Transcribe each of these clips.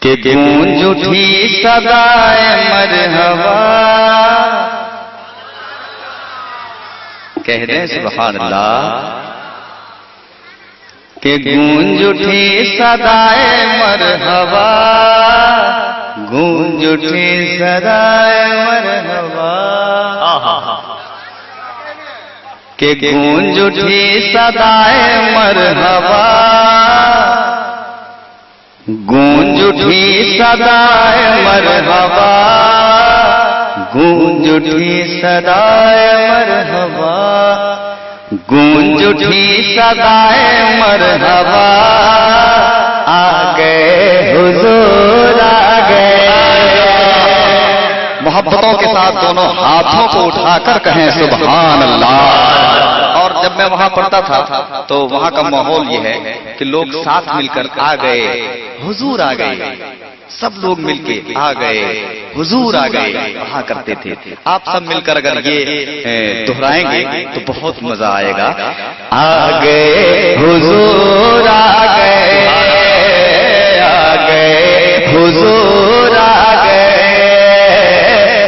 कि गूंज उठी सदाए मरहबा। कह दें सुभान अल्लाह। कि गूंज उठी सदाए मरहबा, गूंज उठी सदाए मरहबा। कि गूंज उठी सदाए मरहबा, गूंज उठी सदाए मरहबा, गूंज उठी सदाए मरहबा, गूंज उठी सदाए मरहबा। आ गए हुजूर आ गए। मोहब्बतों के साथ दोनों हाथों को उठाकर कहें सुभान अल्लाह। और जब मैं वहां पढ़ता था तो वहां का माहौल ये है कि लोग साथ मिलकर आ गए, हुजूर आ गए, सब लोग मिलके आ गए, हुजूर आ गए कहा करते थे। आप सब मिलकर अगर ये दोहराएंगे तो बहुत मजा आएगा। आ गए हुजूर आ गए, आ गए हुजूर आ गए,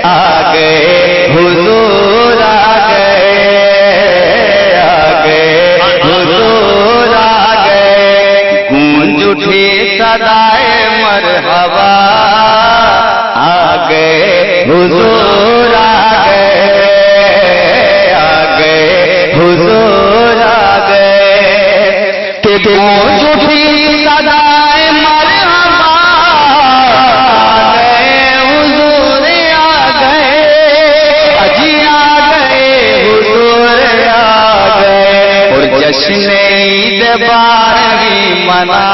आ गए हुजूर आ गए, आ गए हुजूर आ गए। गूंज उठी सदाए मरहबा, आ गए हुजूर आ गए, आ गए हुजूर आ गए। कि गूंज उठी सदाए मरहबा, आ गए हुजूर आ गए, अजी आ गए हुजूर आ गए। और जश्न ईद 12वीं मना,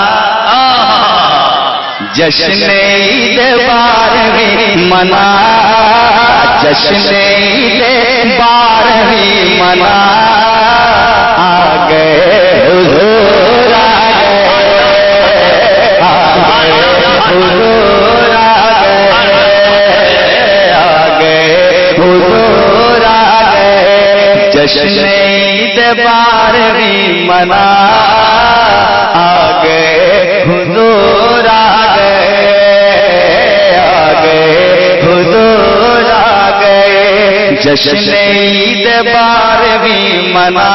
जश्न ईद 12वीं मना, जश्न ईद 12वीं मना। आ गए हुजूर आ गए, आ गए हुजूर आ गए, आ गए हुजूर आ गए। जश्न ईद 12वीं मना, आ गए हुजूर आ गए, आ गए हुजूर आ गए। जश्न ईद 12वीं मना,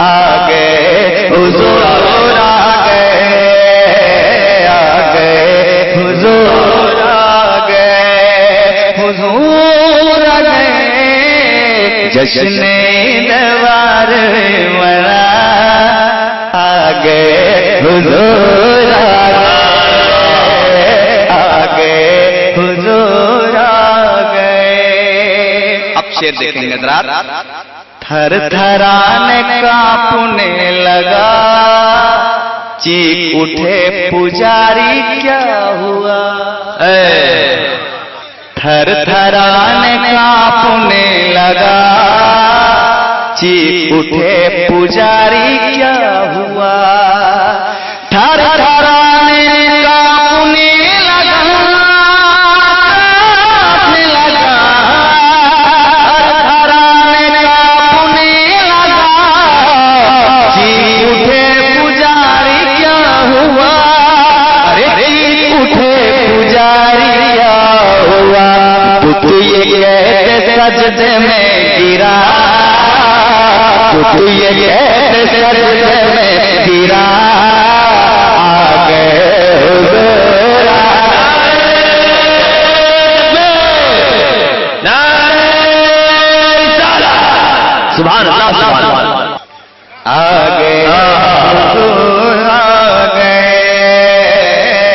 आ गए हुजूर आ गए, आ गए हुजूर आ गए, हुजूर आ गए। जश्न ईद 12वीं मना, आ गए हुजूर आ गए, आ गए हुजूर आ गए। अब शेर देखेंगे जरा। थर थराने कांपने लगा, चीख उठे पुजारी क्या हुआ। थर थराने कांपने लगा, चीख उठे पुजारी क्या हुआ। थर थराने कांपने लगा, कांपने लगा, थर थराने कांपने लगा, चीख उठे पुजारी क्या हुआ। अरे चीख उठे पुजारी क्या हुआ। पुत ये कहते सजदे में गिरा, तू ये कहते सजदे में गिरा। आ गए हुजूर आ गए, सुभान अल्लाह सुभान अल्लाह। आ गए हुजूर आ गए,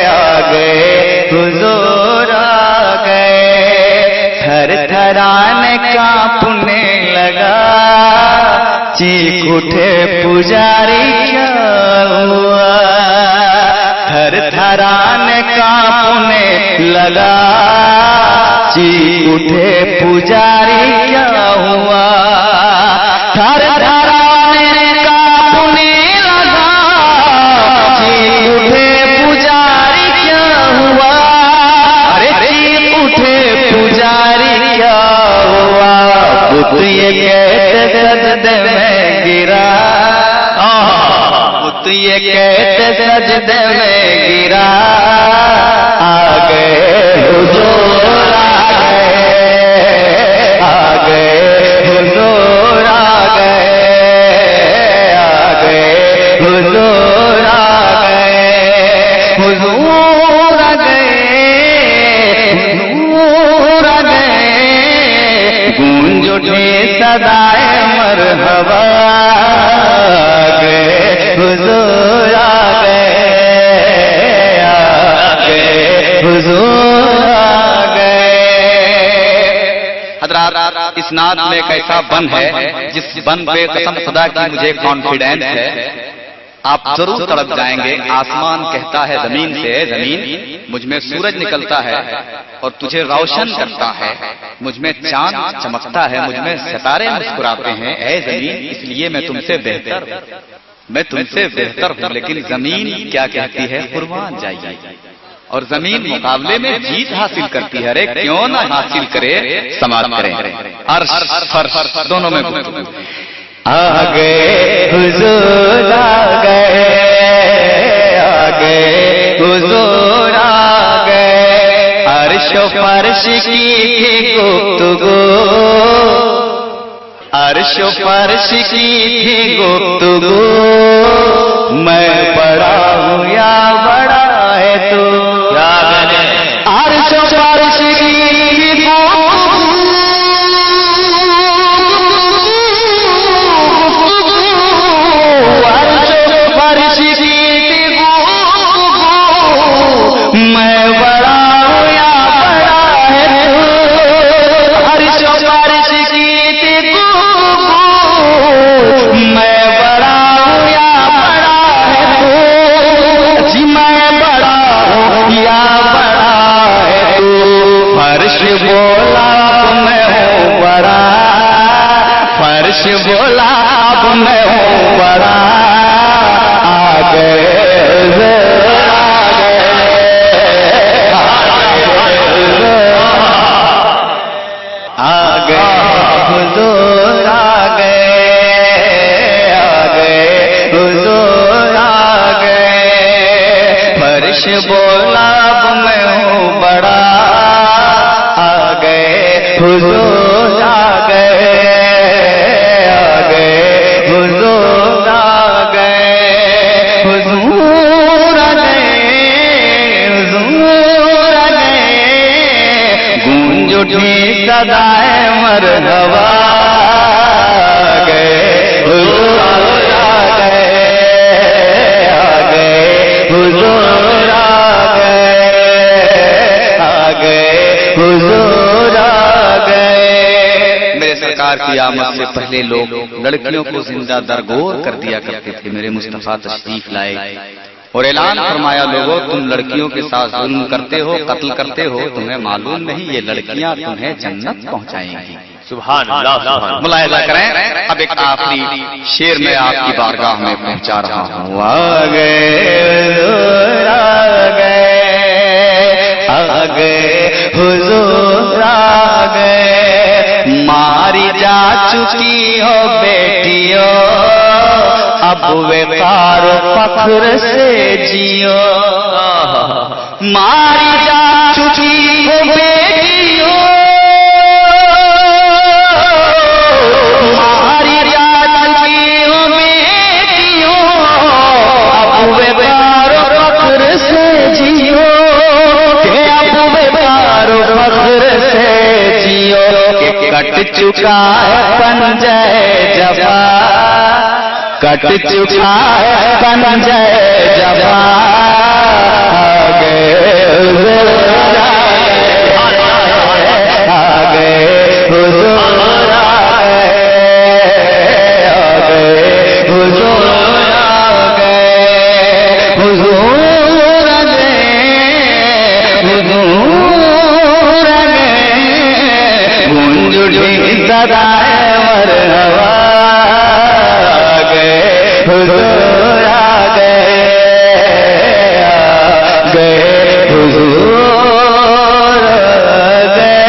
आ गए हुजूर आ गए। थर थराने कांपने लगा, चीख उठे पुजारी क्या हुआ। थर थराने कांपने लगा, चीख उठे पुजारी क्या हुआ। थर थराने कांपने लगा, चीख उठे पुजारी क्या हुआ। अरे चीख उठे पुजारी क्या हुआ। पुत ये कहते सजदे में गिरा, पुत ये कहते सजदे में गिरा। हुजूर आ गए, हुजूर आ गए, गूंज उठे सदाए मरहबा, आ गए हुजूर आ गए, हुजूर आ गए। हज़रात, इस नात में एक ऐसा बन है जिस बन पे कसम खुदा की मुझे कॉन्फिडेंस है आप जरूर तड़प जाएंगे। आसमान कहता है जमीन से, जमीन मुझ में सूरज निकलता है और तुझे रोशन करता है, मुझ में चांद चमकता है, मुझ में सितारे मुस्कुराते हैं। ऐ जमीन, इसलिए मैं तुमसे बेहतर हूँ। लेकिन जमीन क्या कहती है? कुर्बान जाइए। और जमीन मुकाबले में जीत हासिल करती है। अरे क्यों ना हासिल करे, समाप्त करें। अर्श फर्श दोनों में आ गए हुजूर आ गए, आ गए हुजूर आ गए। अर्श फर्श की गुफ्तगू, अर्श फर्श की गुफ्तगू, मैं बड़ा हूँ या बड़ा है तू। अर्श फर्श की बोला अब मैं हूँ बड़ा, आ गए आ गए हुजूर आ गए, आ गए हुजूर आ गए। फर्श बोला अब मैं हूँ बड़ा, आ गए हुजूर आ गए, सदाए मरहबा, आ गए हुजूर आ गए, आ गए हुजूर आ गए, आ गए हुजूर आ गए। मेरे सरकार की आमद से पहले लोग लड़कियों को जिंदा दरगोर कर दिया करते थे। मेरे मुस्तफा तशरीफ लाए और ऐलान फरमाया, लोगों तुम लड़कियों के साथ जुल्म करते हो, कत्ल करते हो, तुम्हें मालूम नहीं ये लड़कियां तुम्हें जन्नत पहुंचाएंगी। सुभान अल्लाह। मुलाहिजा करें, अब एक आखिरी शेर में आपकी बारगाह में पहुंचा रहा हूँ। आ गए आ गए हुजूर आ गए, मारी जा चुकी हो बेटियों, अब वेकार फख्र से जियो। मारी जा चुकी हो बेटियों, मारी जा चुकी हो बेटियों, अब वेकार फख्र से जियो, के अब वेकार फख्र से जियो। कट चुका है पंजे जफा, कट चुका है पंजे जफा, आ गए हुजूर आ गए हुजूर आ गए हुजूर आ गए हुजूर आ गए हुजूर आ गए। गूंज उठी सदाए मरहबा, हुजूर आ गए, आ गए हुजूर आ गए,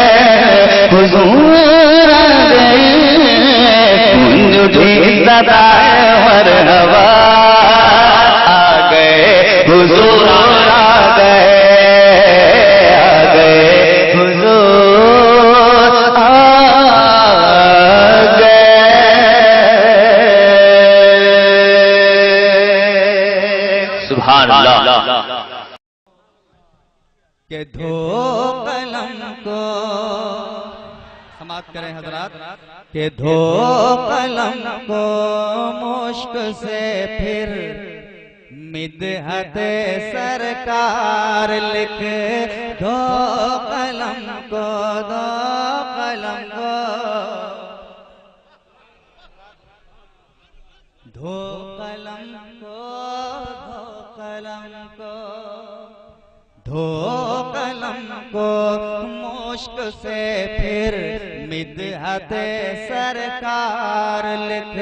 हुजूर आ गए। गूंज उठी सदाए मरहबा, आ गए हुजूर आ गए, आ गए हुजूर आ के धो कलम को, समाप्त करें हजरात, के धो कलम को मुश्क से फिर मिदहत सरकार लिख दो कलम को, दो कलम को, धो कलम को, धो कलम को, धो कलम को मुश्क से फिर मिदहत सरकार लिख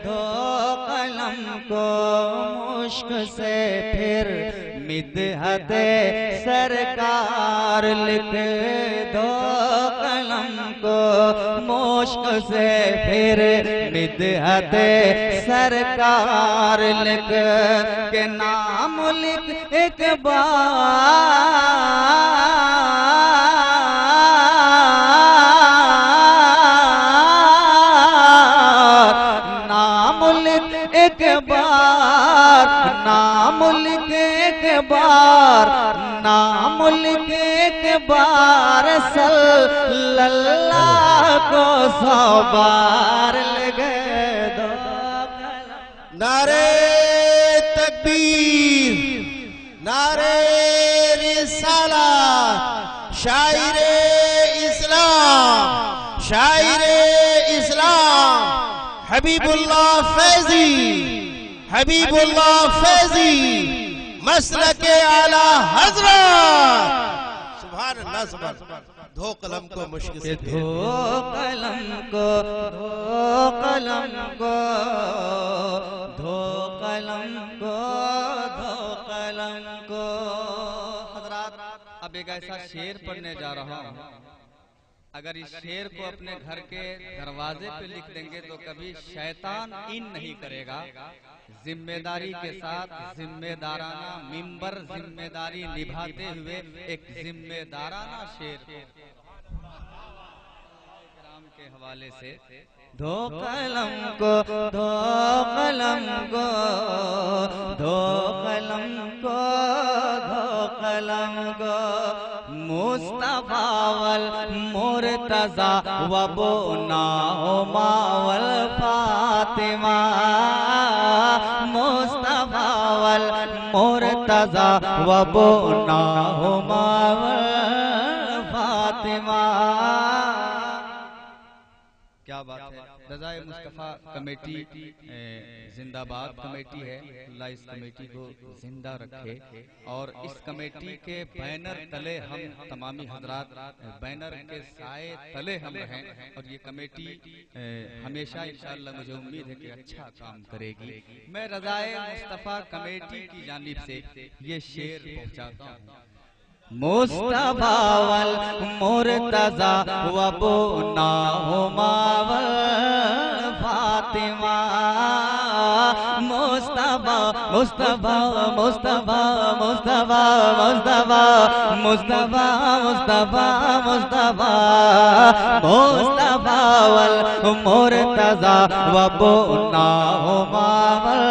दो कलम को मुश्क से फिर मिदहत सरकार लिख दो कलम को मुश्क से फिर मिदहत सरकार लिख के नाम लिख एक बार, नाम लिख एक बार, नाम लिख एक बार, नाम लिख एक बार, सल्लल्लाह को 100 बार लगे दो। नारे तकबीर, नारे रिसालत, शायरे इस्लाम, शायरे इस्लाम हबीबुल्लाह फैजी, हबीबुल्लाह फैजी मसलके आला हजरत। सुभान अल्लाह, सुभान अल्लाह। धो कलम को मुश्क से, धो कलम को, धो कलम को, धो कलम को, धो कलम को। हजरात, अब एक ऐसा शेर पढ़ने जा रहा हूँ, अगर इस शेर को अपने घर के दरवाजे पे लिख देंगे तो कभी शैतान इन नहीं करेगा। जिम्मेदारी के साथ जिम्मेदाराना मिंबर जिम्मेदारी निभाते हुए एक जिम्मेदाराना शेर राम के हवाले से। धो कलम को, धो कलम को, धो कलम को, धो कलम को, मुस्तफा वल मुर्तजा वबो नाहुमा वल फातिमा, मुस्तफा वल मुर्तजा वबो नाहुमा वल फातिमा। क्या बात है। रज़ाए मुस्तफ़ा कमेटी जिंदाबाद कमेटी है, अल्लाह इस कमेटी को जिंदा रखे। और इस कमेटी के बैनर तले हम तमामी हजरात बैनर के साए तले हम रहें और ये कमेटी हमेशा इंशाअल्लाह मुझे उम्मीद है कि अच्छा काम करेगी। मैं रज़ाए मुस्तफ़ा कमेटी की जानिब से ये शेर पहुंचाता हूँ। मुस्तफा वल मुर्तजा वबो नाहुमा वल फातिमा, मुस्तफा मुस्तफा मुस्तफा मुस्तफा मुस्तफा मुस्तफा मुस्तफा मुस्तफा मुस्तफा वल मुर्तजा वबो नाहुमा वल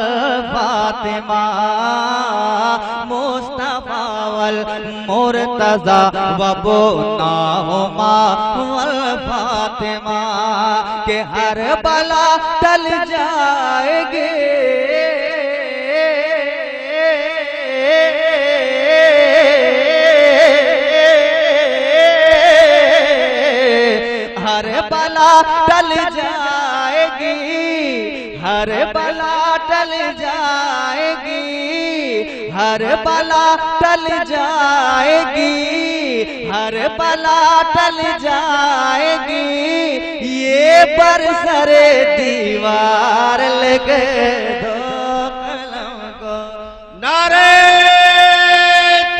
फातिमा, मुस्तफा वल मुर्तजा वबो नाहुमा वल फातिमा। के हर बला टल जाएगी, हर बला टल जाएगी, हर बला टल जाएगी, हर बला टल जाएगी, हर बला टल जाएगी, ये बरसरे दीवार लगे दो कलम को। नारे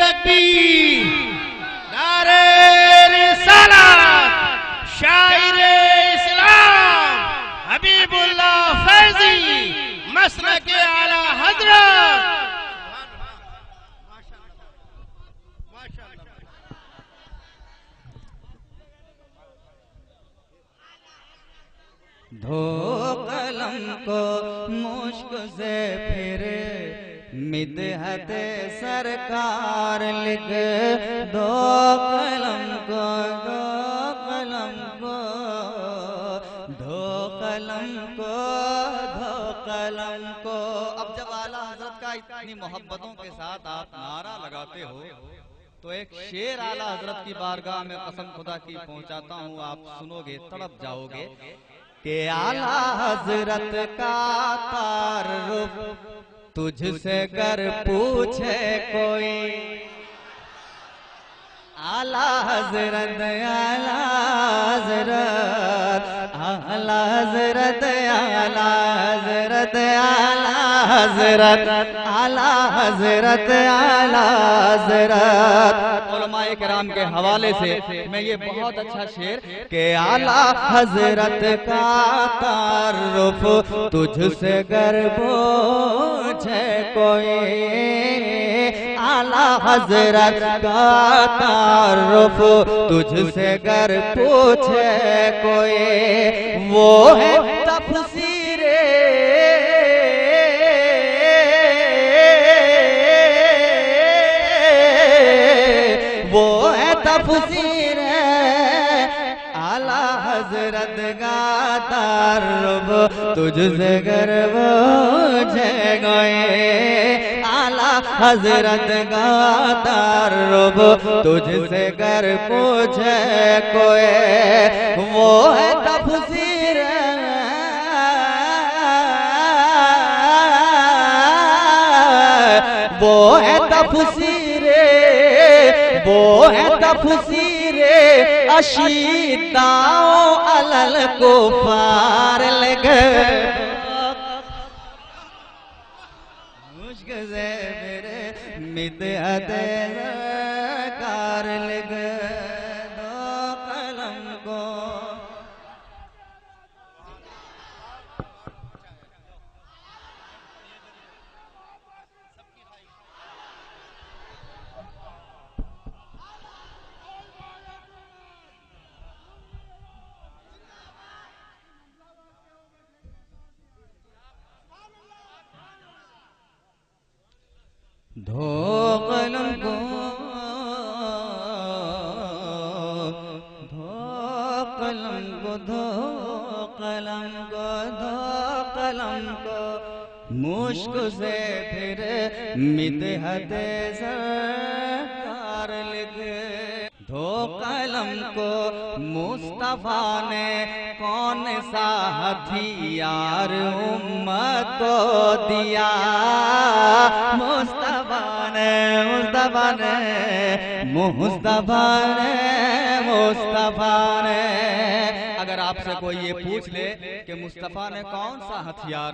तकबीर, नारे रिसालत, शायरे इस्लाम हबीबुल्लाह फैजी मसलके आला हजरत। धो कलम को मुश्क से फिर मिदहत सरकार लिख दो कलम को, दो कलम को, दो कलम को, दो कलम को। अब जब आला हजरत का इतनी मोहब्बतों के साथ आप नारा लगाते हो तो एक शेर आला हजरत की बारगाह में कसम खुदा की पहुंचाता हूँ, आप सुनोगे तड़प जाओगे कि आला हजरत का तारुफ तुझसे कर पूछे कोई, आला हजरत, आला हजरत, आला हजरत, आला हजरत, आला हजरत, आला हजरत, आला हजरत। उलमाए किराम के हवाले से मैं ये बहुत अच्छा शेर के आला हजरत का तारुफ तुझसे गर पूछे कोई, आला हजरत का तारुफ तुझसे गर पूछे कोई, वो है तफसीरे, वो है तफसीरे आला हजरत का तारुफ तुझसे गर पूछे कोई, आला हजरत का तारुफ तुझसे कर पूछे कोई, वो है तफसीर, वो है तफसीर, वो है तफसीर अशीदाओ अलल कुफार लगे से मेरे मिदहत सरकार लिख दो कलम को। धो कलम को, धो कलम को, धो कलम को, धो कलम को, मुश्क से फिर मिदहत सरकार लिख धो कलम को। मुस्तफा ने कौन सा हथियार उम्मत को दिया, मुस्तफा ने, मुस्तफा ने, मुस्तफा ने, मुस्तफा ने। अगर आपसे कोई ये पूछ ले कि मुस्तफा ने कौन सा हथियार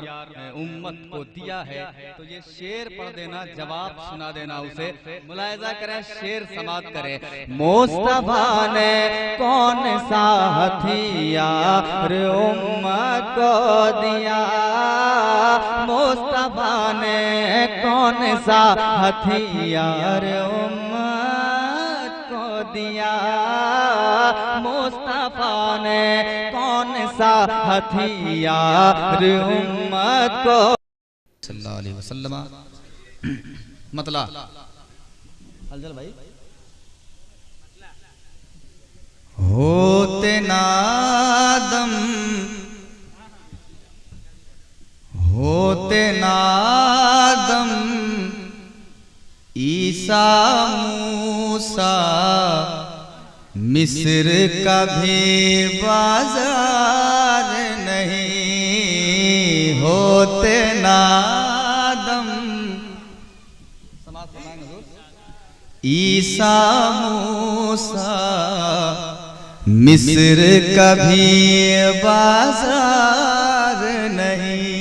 उम्मत को दिया है तो ये शेर पढ़ देना, जवाब सुना देना उसे। मुलाहिजा करें, शेर समाप्त करें। मुस्तफा ने कौन सा हथियार उम्मत को दिया, मुस्तफा ने कौन सा हथियार उम्मत को दिया, मुस्तफा ने कौन सा हथियार उम्मत को सल्लल्लाहु अलैहि वसल्लम। मतला हलचल भाई, होते नादम, होते नादम ईसा मूसा मिस्र का भी बाजार नहीं, होते नादम ईसा मूसा मिस्र का भी बाजार नहीं,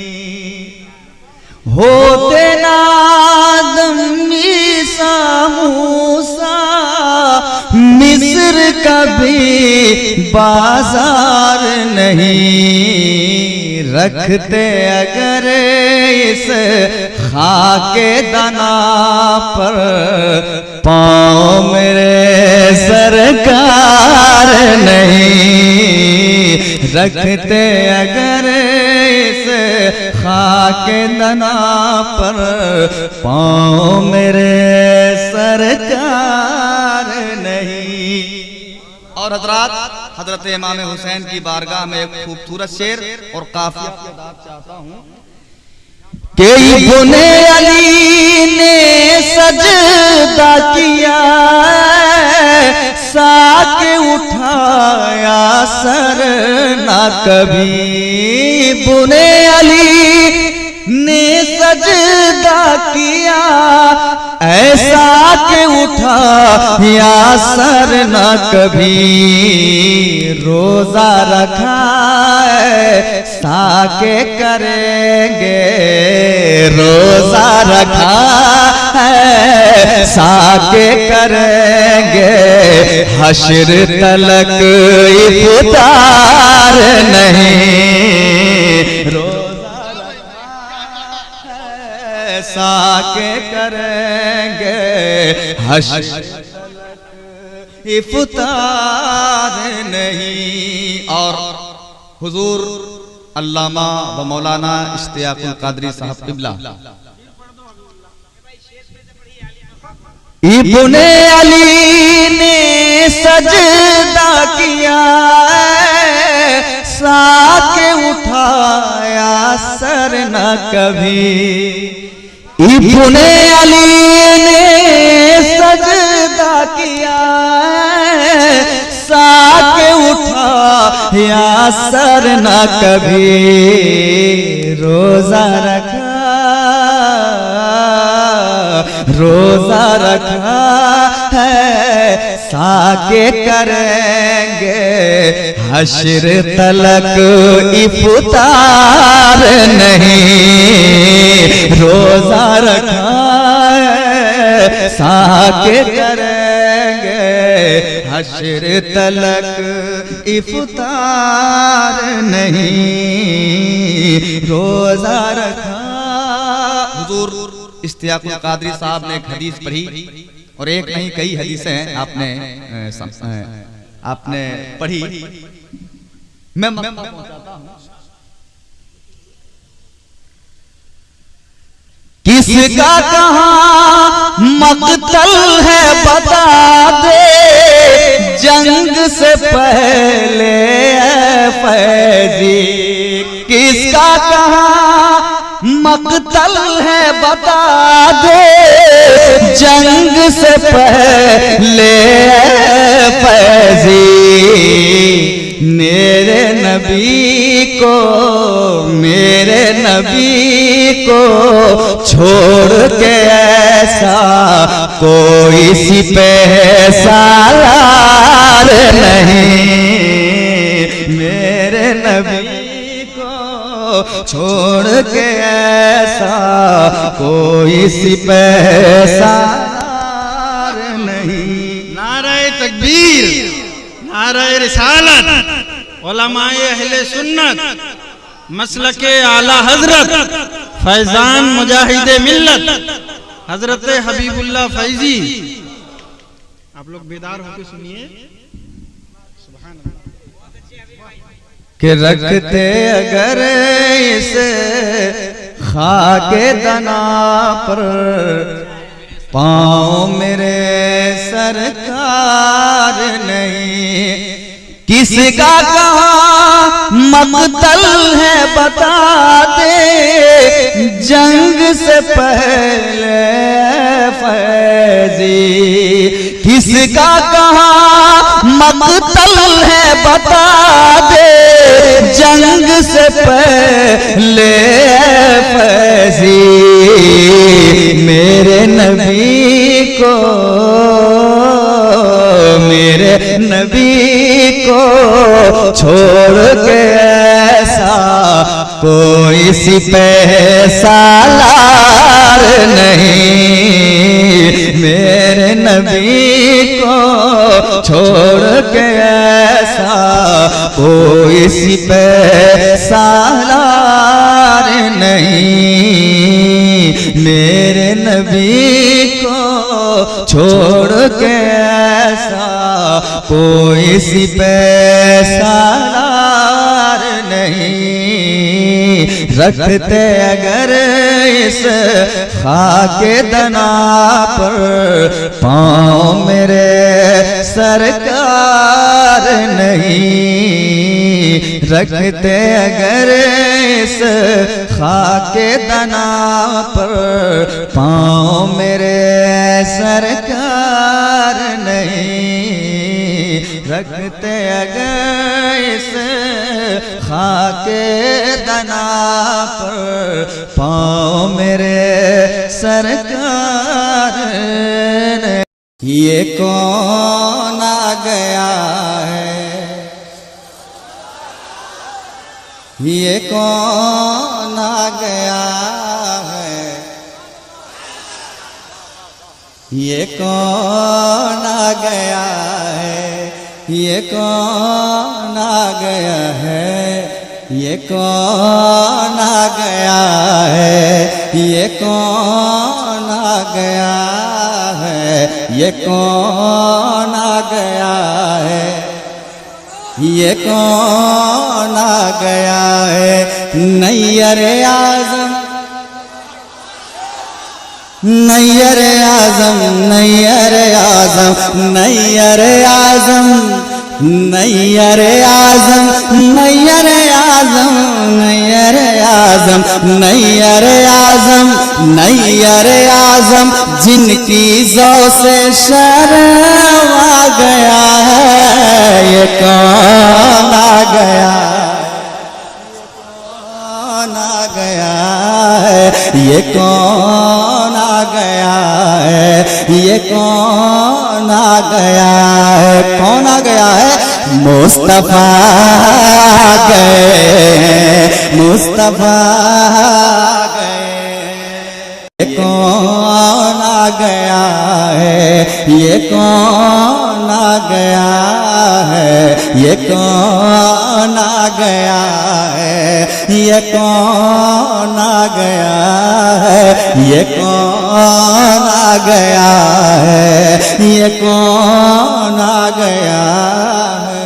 होते नादम ईसा मूसा मिस्र का भी बाजार नहीं, रखते अगर इस खाके दना पर पाँव मेरे सरकार नहीं, रखते अगर इस खाके के दना पर पाँव मेरे सरकार नहीं। और हजरत इमाम हुसैन की बारगाह में एक खूबसूरत शेर और काफिया अदा चाहता हूँ कि इब्ने अली ने सजदा किया, साके उठाया सर ना कभी। इब्ने अली ने सजदा किया, ऐसा के उठा या सर न कभी। रोजा रखा है साके करेंगे, रोजा रखा है साके करेंगे। हश्र तलक इफ्तार नहीं, साके करेंगे हश्र इफ्तार नहीं। और हुजूर अल्लामा व मौलाना इश्तियाकुल कादरी साहब क़िबला इब्ने अली ने सजदा किया, साके उठाया सर न कभी। इब्ने अली ने सजदा किया, साके उठाया सर न कभी। रोजा रखा, रोजा रखा है साके करेंगे। हश्र तलक इफ्तार नहीं, रोजा रखा है साके करेंगे। हश्र तलक इफ्तार नहीं, रोजा रखा। हुजूर इश्तियाकुल कादरी साहब ने एक हदीस पढ़ी, और एक नहीं कई हदीसें हैं आपने पढ़ी। मैं पहुंचाता हूं। किसका कहाँ मकतल है बता दे, जंग से पहले फैजी। किसका कहाँ मकतल है बता दे, जंग से पहले फैजी। मेरे नबी को, मेरे नबी को छोड़ के ऐसा कोई सिपह सालार नहीं। मेरे नबी छोड़ के ऐसा कोई सिपह सालार नहीं। नारे तकबीर, नारे रिसालत, उलमाए अहले सुन्नत, मसलके आला हजरत, फैजान मुजाहिदे मिल्लत, हजरत हबीबुल्लाह फैजी। आप लोग बेदार होकर सुनिए। कि रखते अगर इस खाके दना पर पाँव मेरे सरकार नहीं। किसका कहाँ मकतल है बता दे, जंग से पहले फैजी। किसका कहाँ मकतल है बता दे, जंग से पहले फैजी। मेरे नबी को, मेरे नबी को छोड़ के ऐसा कोई सिपह सालार नहीं। मेरे नबी को छोड़ के ऐसा कोई सिपह सालार नहीं। मेरे नबी को छोड़ के ऐसा कोई सिपह सालार नहीं। रखते अगर इस खाके दना पर पाँव मेरे सरकार नहीं, रखते अगर इस खाके दना पर पाँव मेरे सरकार नहीं, रखते अगर इस खाके दना पर पाँव मेरे सरकार ने। ये कौन आ गया है, ये कौन आ गया है, ये कौन आ गया है, ये कौन आ गया है, ये कौन आ गया है, ये कौन आ गया है, ये कौन आ गया है, ये कौन आ गया है। नैयर आज़म, नैयर आज़म, नैयर आज़म, नैयर आज़म, नैयर आज़म, नैयर आज़म, नैयर आज़म, नैयर आज़म, नैयर आज़म, जिनकी ज़ौ से शर्म आ गया है, ये कौन आ गया, कौन आ गया है, ये कौन आ गया है, ये कौन आ गया है, कौन आ गया है, मुस्तफा गए, मुस्तफा गए, ये कौन आ गया है, ये कौन आ गया है, ये कौन आ गया है, ये कौन आ गया है, ये कौन आ गया है, ये कौन आ गया है,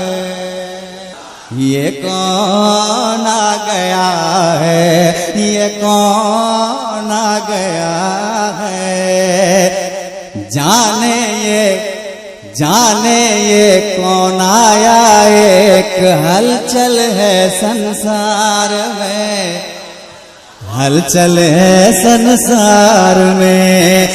ये कौन आ गया है, ये कौन आ गया है। जाने ये कौन आया, एक हलचल है संसार में, हलचल है संसार में।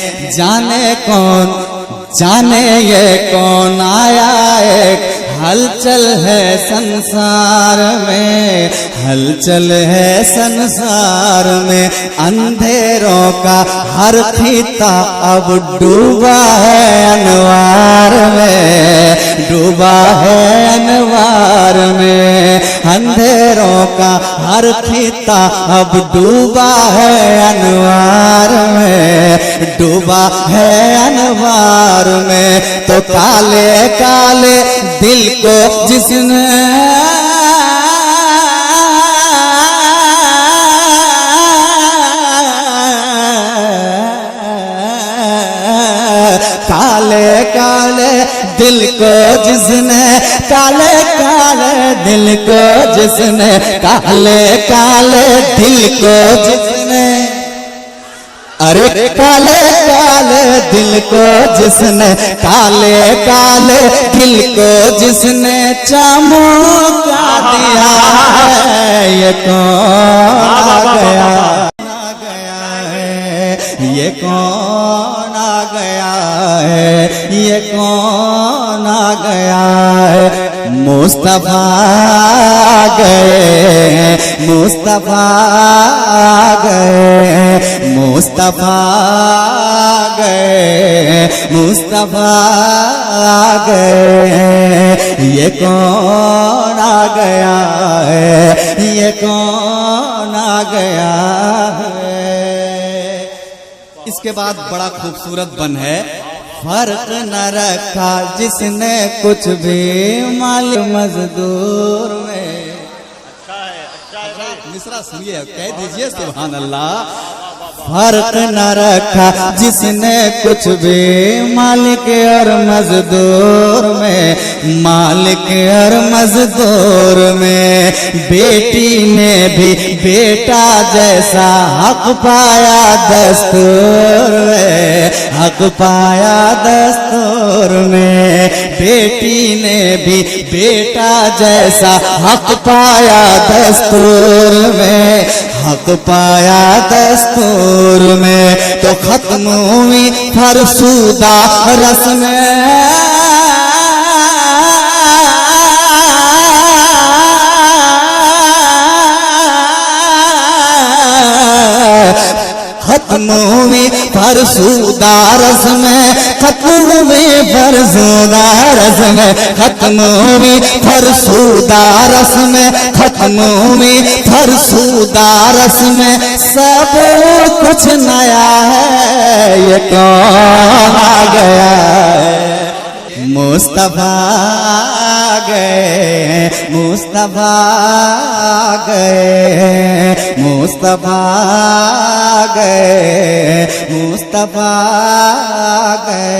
जाने ये कौन आया, एक हलचल है संसार में, हलचल है संसार में। अंधेरों का हर फीता अब डूबा है अनवार में, डूबा है अनवार में। अंधेरों का हर फीता अब डूबा है अनवार में, डूबा है अनवार में। तो काले काले दिल को जिसने काले काले दिल को जिसने, काले काले दिल को जिसने, काले काले दिल को जिसने, अरे काले काले दिल को जिसने, काले काले दिल को जिसने चमका दिया है, ये कौन आ गया, ये कौन आ गया है, ये कौन आ गया है। मुस्तफा गए, मुस्तफा गए, मुस्तफा गए, मुस्तफा गए। ये कौन आ गया है, ये कौन आ गया है। इसके बाद बड़ा खूबसूरत बन है, फर्क न रखा जिसने कुछ भी माल मजदूर में। मिसरा सुनिए, कह दीजिए सुभान अल्लाह। फर्क न रखा जिसने कुछ भी मालिक और मजदूर में, मालिक और मजदूर में। बेटी ने भी बेटा जैसा हक पाया दस्तूर में, हक पाया दस्तूर में। बेटी ने भी बेटा जैसा हक पाया दस्तूर में, हक पाया दस्तूर में। तो खत्म हुई फरसूदा रस्में, खत्म हुई फरसूदा रस्में, खत्म हुई फरसूदा रस्में, खत्म हुई फरसूदा रस्में, खत्म हुई फरसूदा रस्में। सब कुछ नया है, ये कौन आ गया है? मुस्तफा गए, मुस्तफा गए, मुस्तफा गए, मुस्तफा गए।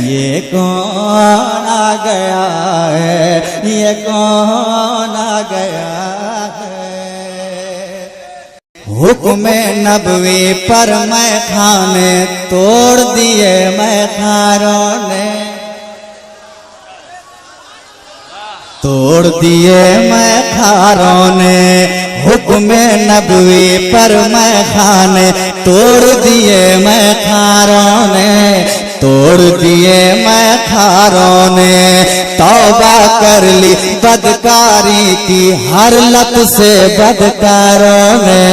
ये कौन आ गया है, ये कौन आ गया है? हुक्म नबवी पर मैं खाने तोड़ दिए मैं खारों ने, तोड़ दिए मैं खारों ने। हुक्म नबवी पर मैं खाने तोड़ दिए मैं खारों ने, तोड़ दिए मैं खारों ने। तौबा कर ली बदकारी की हर लत से बदकारों ने,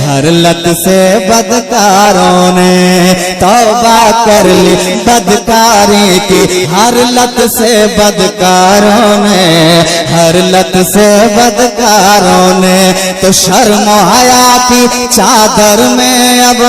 हर लत से बदकारों ने। तौबा कर ली बदकारी की हर लत से बदकारों ने, हर लत से बदकारों ने। तो शर्म हया की चादर में अब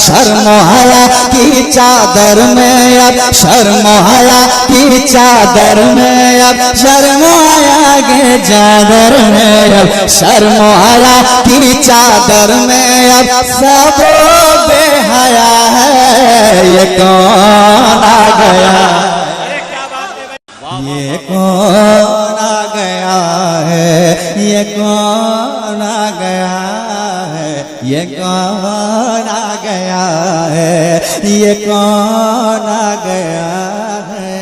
शर्म हया की चादर में अब, शर्म हया की चादर में अब, शर्म हया के चादर में अब, शर्म हया की चादर में अब। सब बेहया है, ये कौन आ गया? ये कौन आ गया है, ये कौन आ गया है? ये कौन आ गया है, ये कौन आ गया है?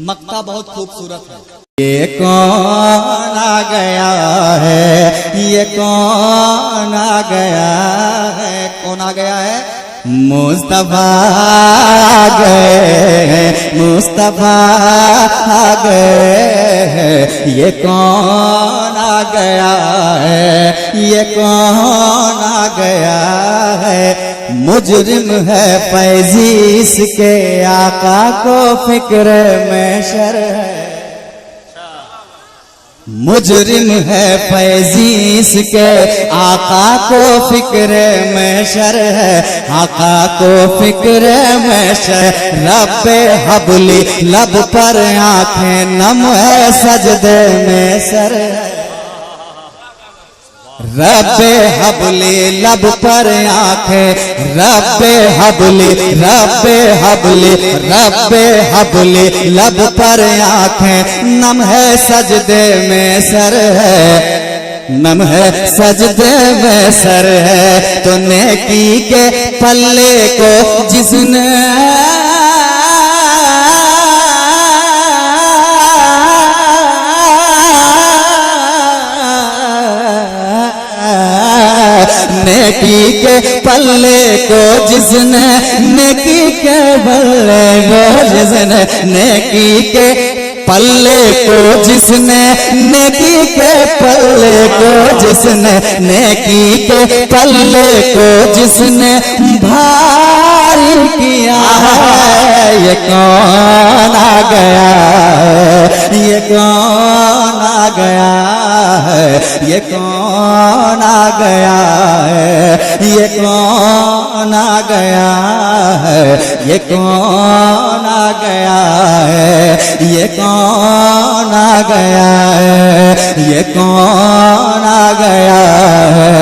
मक्का बहुत खूबसूरत है। ये कौन आ गया है, ये कौन आ गया है? कौन आ गया है? मुस्तफा आ गए, मुस्तफा आ गए। ये कौन आ गया है, ये कौन आ गया है? मुजरिम है फैजी इसके आका को फिक्र में शर है, मुजरिम है फैजी इसके आका को फिक्र में शर है, आका को फिक्र में शर। रब्बे हबली लब पर आंखें नम है सजदे में सर है, रब्बे हबली लब पर आंखें, रब्बे हबली, रब्बे हबली, रब्बे हबली लब पर आंखें नम है सजदे में सर है, नम है सजदे में सर है। तो नेकी के पल्ले को जिसने नेकी के पल्ले को जिसने, नेकी के पल्ले को जिसने, नेकी के पल्ले को जिसने, नेकी के पल्ले को जिसने, नेकी के पल्ले को जिसने भारी किया है। ये कौन आ गया है, ये कौन आ गया है, ये कौन आ गया है, ये कौन कौन आ गया है, ये कौन आ गया है, ये कौन आ गया है, ये कौन आ गया है,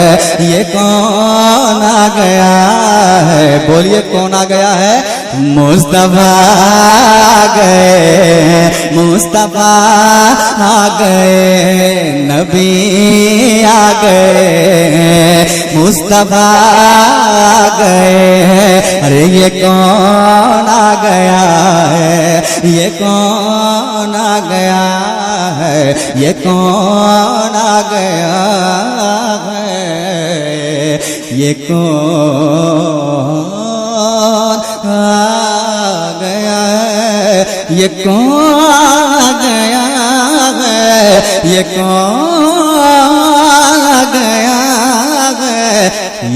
ये कौन आ गया है। बोलिए कौन आ गया है? मुस्तफा आ गए, मुस्तफा आ गए, नबी आ गए, मुस्तफा आ गए। अरे ये कौन आ गया है, ये कौन आ गया है, ये कौन आ गया है, ये कौन आ गया है, ये कौन आ गया है, ये कौन आ गया है,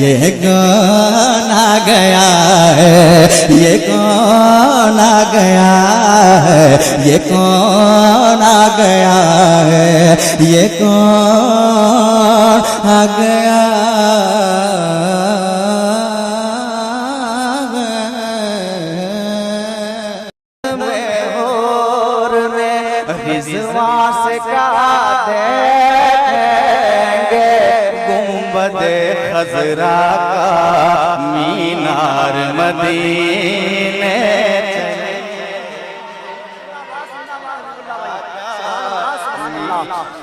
ये कौन आ गया है, ये कौन आ गया है, ये कौन आ गया है, ये कौन आ गया विश्वास का देखेंगे गुंबदे खजरा का मीनार मदीने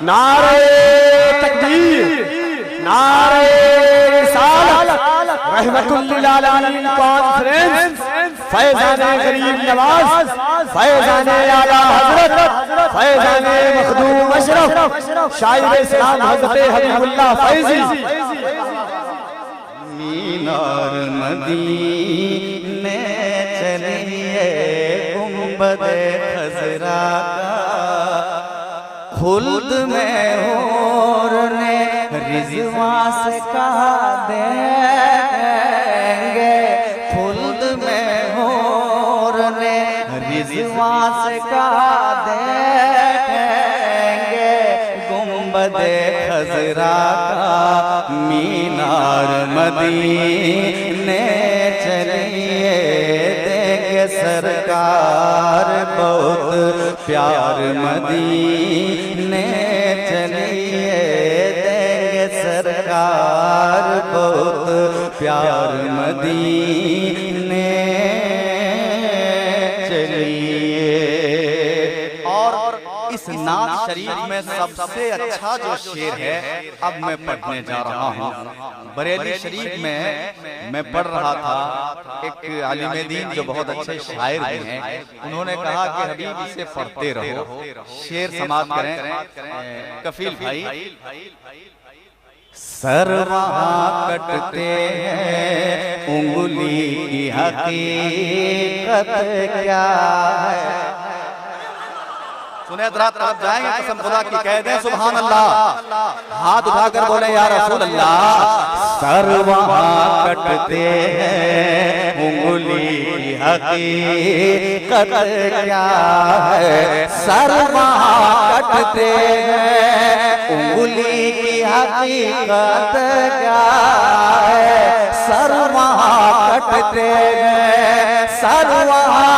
नारे तकबीर नारे रिसालत रहमतुल्लिल आलमीन कॉन्फ्रेंस फैज़ाने गरीब नवाज फैज़ाने आला हजरत फैज़ाने मखदूम अशरफ शायर इस्लाम हज़रत हबीबुल्लाह फैज़ी मीनार मदीने चलिए गुंबदे खजरा का खुल्द में हूर ने रिज़वां से कहा देंगे, खुल्द में हूर ने रिज़वां से कहा देंगे गुंबदे खजरा का मीनार मदीने चलिए देंगे सरकार बहुत प्यार मदीने चलिए देंगे सरकार बहुत प्यार मदीने चलिए। और इस नात शरीफ में सबसे अच्छा जो शेर है अब मैं पढ़ने जा रहा हूँ। बरेली शरीफ में मैं पढ़ रहा था, एक आलिम दीन जो बहुत अच्छे शायर भी हैं, उन्होंने कहा कि हबीब इसे पढ़ते रहो। शेर समाप्त करें कफील भाई। सर वहाँ कटते हैं उंगली की हकीकत क्या है। सुने तरफ जाएंगे, कसम खुदा की कह दें सुभान अल्लाह, हाथ उठाकर बोले या रसूल अल्लाह। सर वहाँ कटते हैं उंगली की हकीकत क्या है, सर वहाँ कटते हैं उंगली की हकीकत क्या है, सर वहाँ कटते हैं, सर वहाँ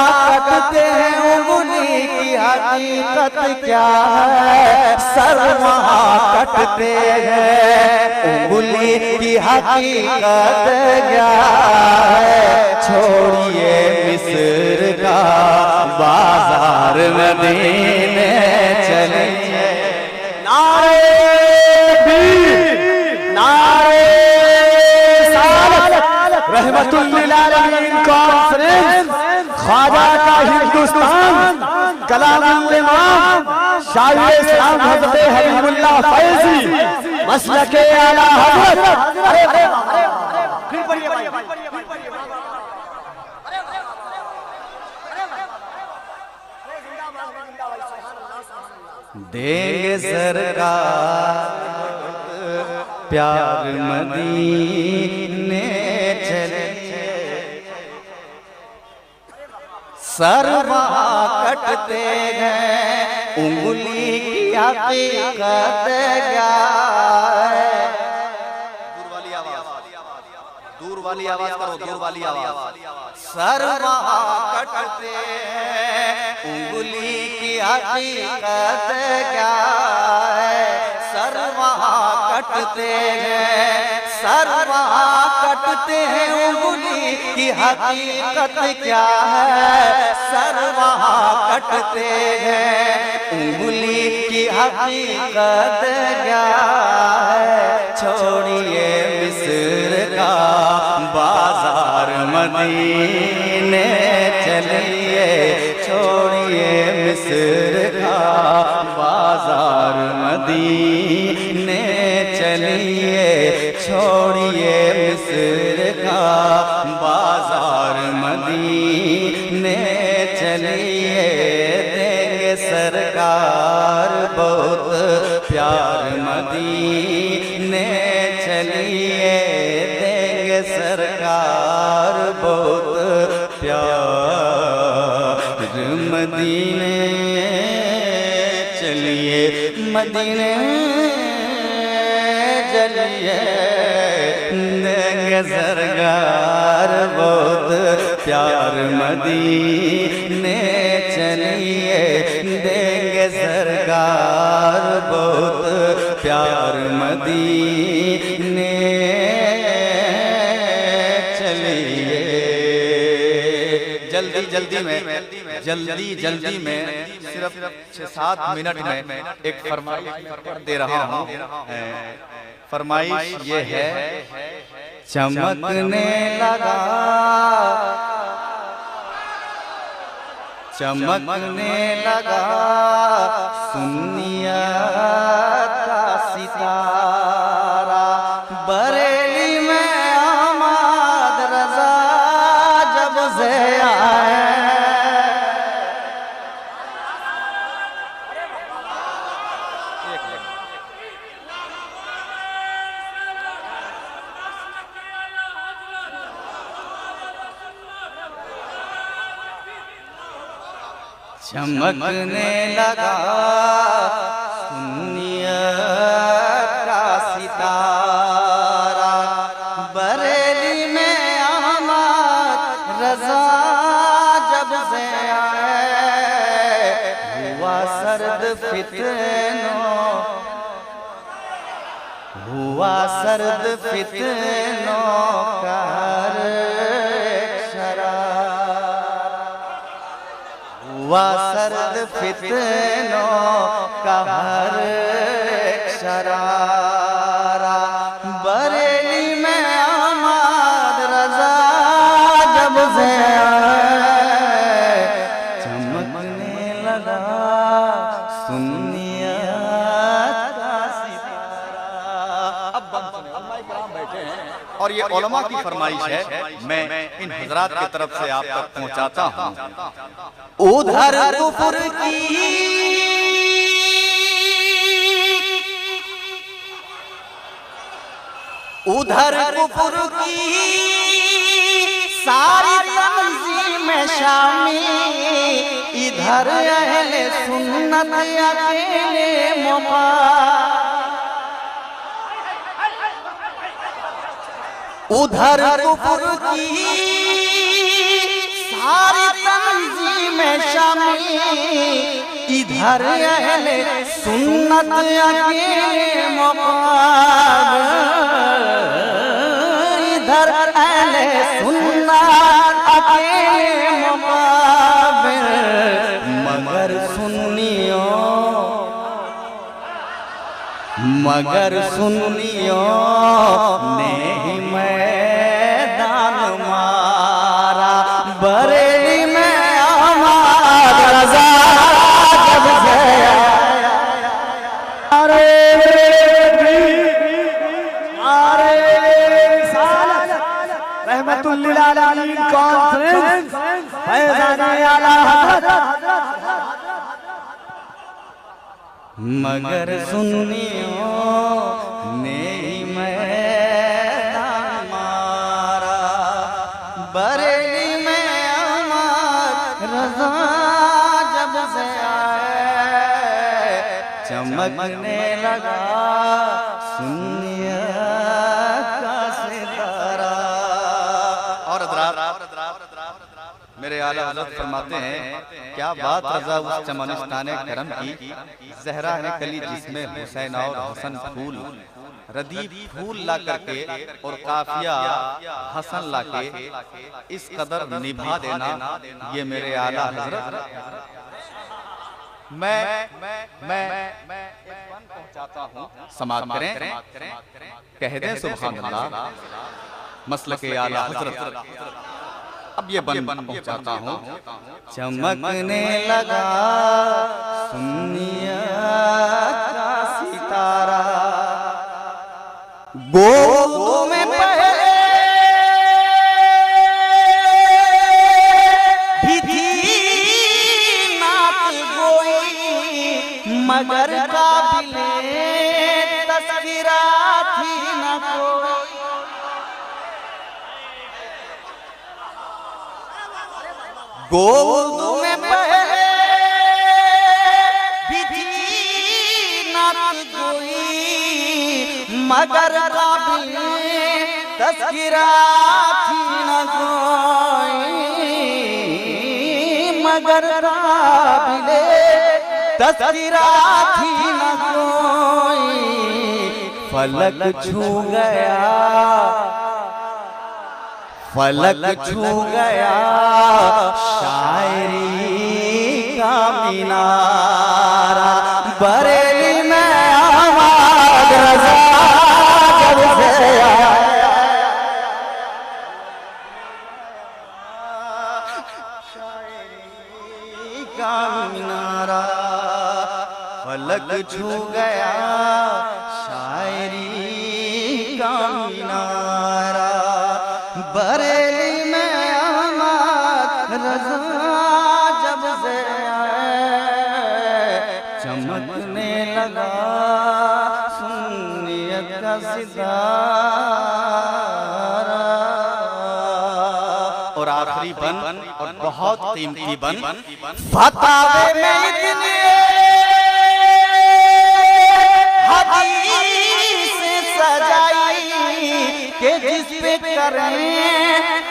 कटते हैं उंगली की हकीकत क्या है, सर वहाँ कटते हैं उंगली की हकीकत क्या है। छोड़िए मिस्र का बाजार मदीने चलिए। नारे तकबीर नारे रिसालत रहमतुल्लिल आलमीन कॉन्फ्रेंस ख्वाजा का हिंदुस्तान कलामुल इमाम शायर इस्लाम हज़रत हबीबुल्लाह फैज़ी मसलके आला हज़रत। अरे फिर पढ़िए भाई, देंगे सरकार प्यार मदीने चलिए। सर वहाँ कटते गए उंगली की हकीकत क्या है। दूर वाली आवाज करो, दूर वाली आवाज। सर वहाँ कटते उंगली की हकीकत क्या है, सर वहाँ कटते हैं, सर वहाँ कटते हैं, उंगली की हकीकत क्या है, सर वहाँ कटते हैं, उंगली की हकीकत क्या है। छोड़िए मिस्र का बाजार मदीने चलिए, छोड़िए मिस्र का बाजार मदीने चलिए, छोड़िए मिस्र का बाजार मदीने चलिए। देंगे सरकार बहुत प्यार मदीने चलिए, देंगे सरकार बहुत प्यार मदीने चलिए, मदीने चलिए, देंगे सरकार बहुत प्यार मदीने चलिए, देंगे सरकार बहुत प्यार मदीने चलिए। जल्दी जल्दी में सिर्फ 6-7 मिनट में एक फरमाइश दे रहा हूँ। फरमाइश ये है, चमकने लगा, चमकने लगा सुन्नियत का सितारा, बरेली में अहमद रजा जब से आए। चमकने लगा सुन्नियत का सितारा, बरेली में अहमद रजा जब से आए। हुआ सर्द फितनों, हुआ सर्द फितनों का हुआ सर्द फितनों का हर शरारा, बरेली में अहमद रजा जब से आए। चमकने लगा सुन्नियत का सितारा। अब बैठे हैं और ये उलमा की फरमाइश है, मैं इन हजरात की तरफ से आप तक पहुंचाता हूं। उधर कुफर की, उधर कुफर की सारी तंजीम शामी, इधर अहले सुन्नत अकेले मुकाम। उधर कुफर की सारी तंजीम शामी, इधर अहले सुन्नत अकेले मुकाम, इधर अहले सुन्नत अकेले मुकाम। मगर सुन्नियों, मगर सुन्नियों ने ही मैदान मारा, बरेली में अहमद रजा जब से आया। अरे रहमतुल लिल आलमीन कॉन्फ्रेंस फैज़ान आला हज़रत। मगर सुन्नियों ने ही मैदान मारा, बरेली में अहमद रजा जब से आए। चमकने लगा सुन्नियत का सितारा, आला हज़रत फरमाते हैं, क्या बात रज़ा उस चमनिस्ताने करम की, ज़हरा ने कली जिसमें हुसैन और हसन फूल, रदीफ फूल ला करके और काफिया हसन ला के इस कदर निभा देना, ये मेरे आला हज़रत। मैं पहुंचाता हूँ, समाज करें, कह दें सुभान अल्लाह, मसलके आला हज़रत। अब ये बन पहुंचाता हूँ। चमकने लगा सुन्निया का सितारा, गोद में पहले भी थी नात गोई, मगर काबिले तस्वीरा थी न कोई। गोद में पहले भी थी नात गोई, मगर काबिले तस्वीरा थी न कोई, मगर काबिले तस्वीरा थी न कोई। फलक छू गया, फलक छू गया शायरी का मीनारा, बरेली में आवाज़ रज़ा जब से आया, शायरी का मीनारा, फलक छू गया शायरी का मीनारा, बरेली में आवाज़ रज़ा जब से आए, चमकने लगा सुन्नियत का सितारा। और आखिरी बन और बहुत कीमती बन, फतावे में इतने हदीस सजाई कि जिस पे करें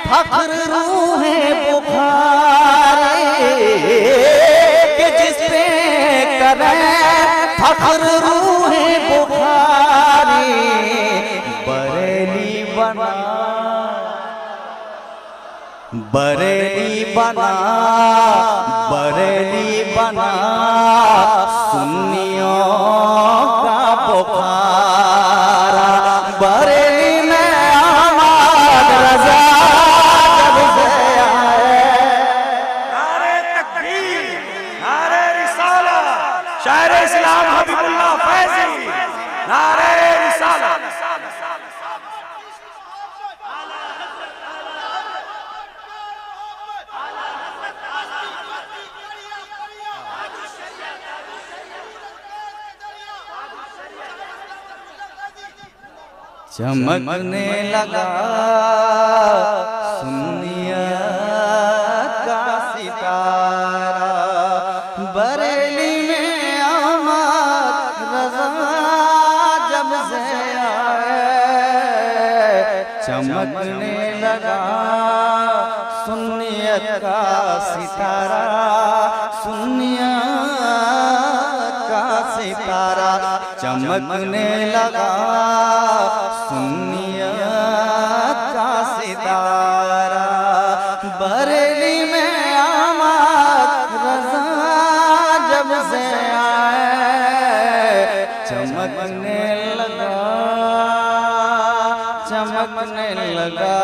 फख्र रूहें पुकारे, कि जिस पे करें फख्र रूहें पुकारे। बरेली बना, बरेली बना, बरेली बना सुन्नियों का पुकारा, बरेली में आवाज़ रज़ा जब से आए। नारे तकबीर, नारे रिसाला, शायर इस्लाम हबीबुल्लाह फैज़ी, नारे रिसाला। चमकने लगा सुन्निया का सितारा, बरेली में आवाज़ रज़ा जब से आए, चमकने लगा सुन्नियत का सितारा, सुन्निया का सितारा, चमकने लगा सुन्नियत का सितारा, बरेली में आवाज़ रज़ा जब से आए, चमकने लगा, चमकने लगा,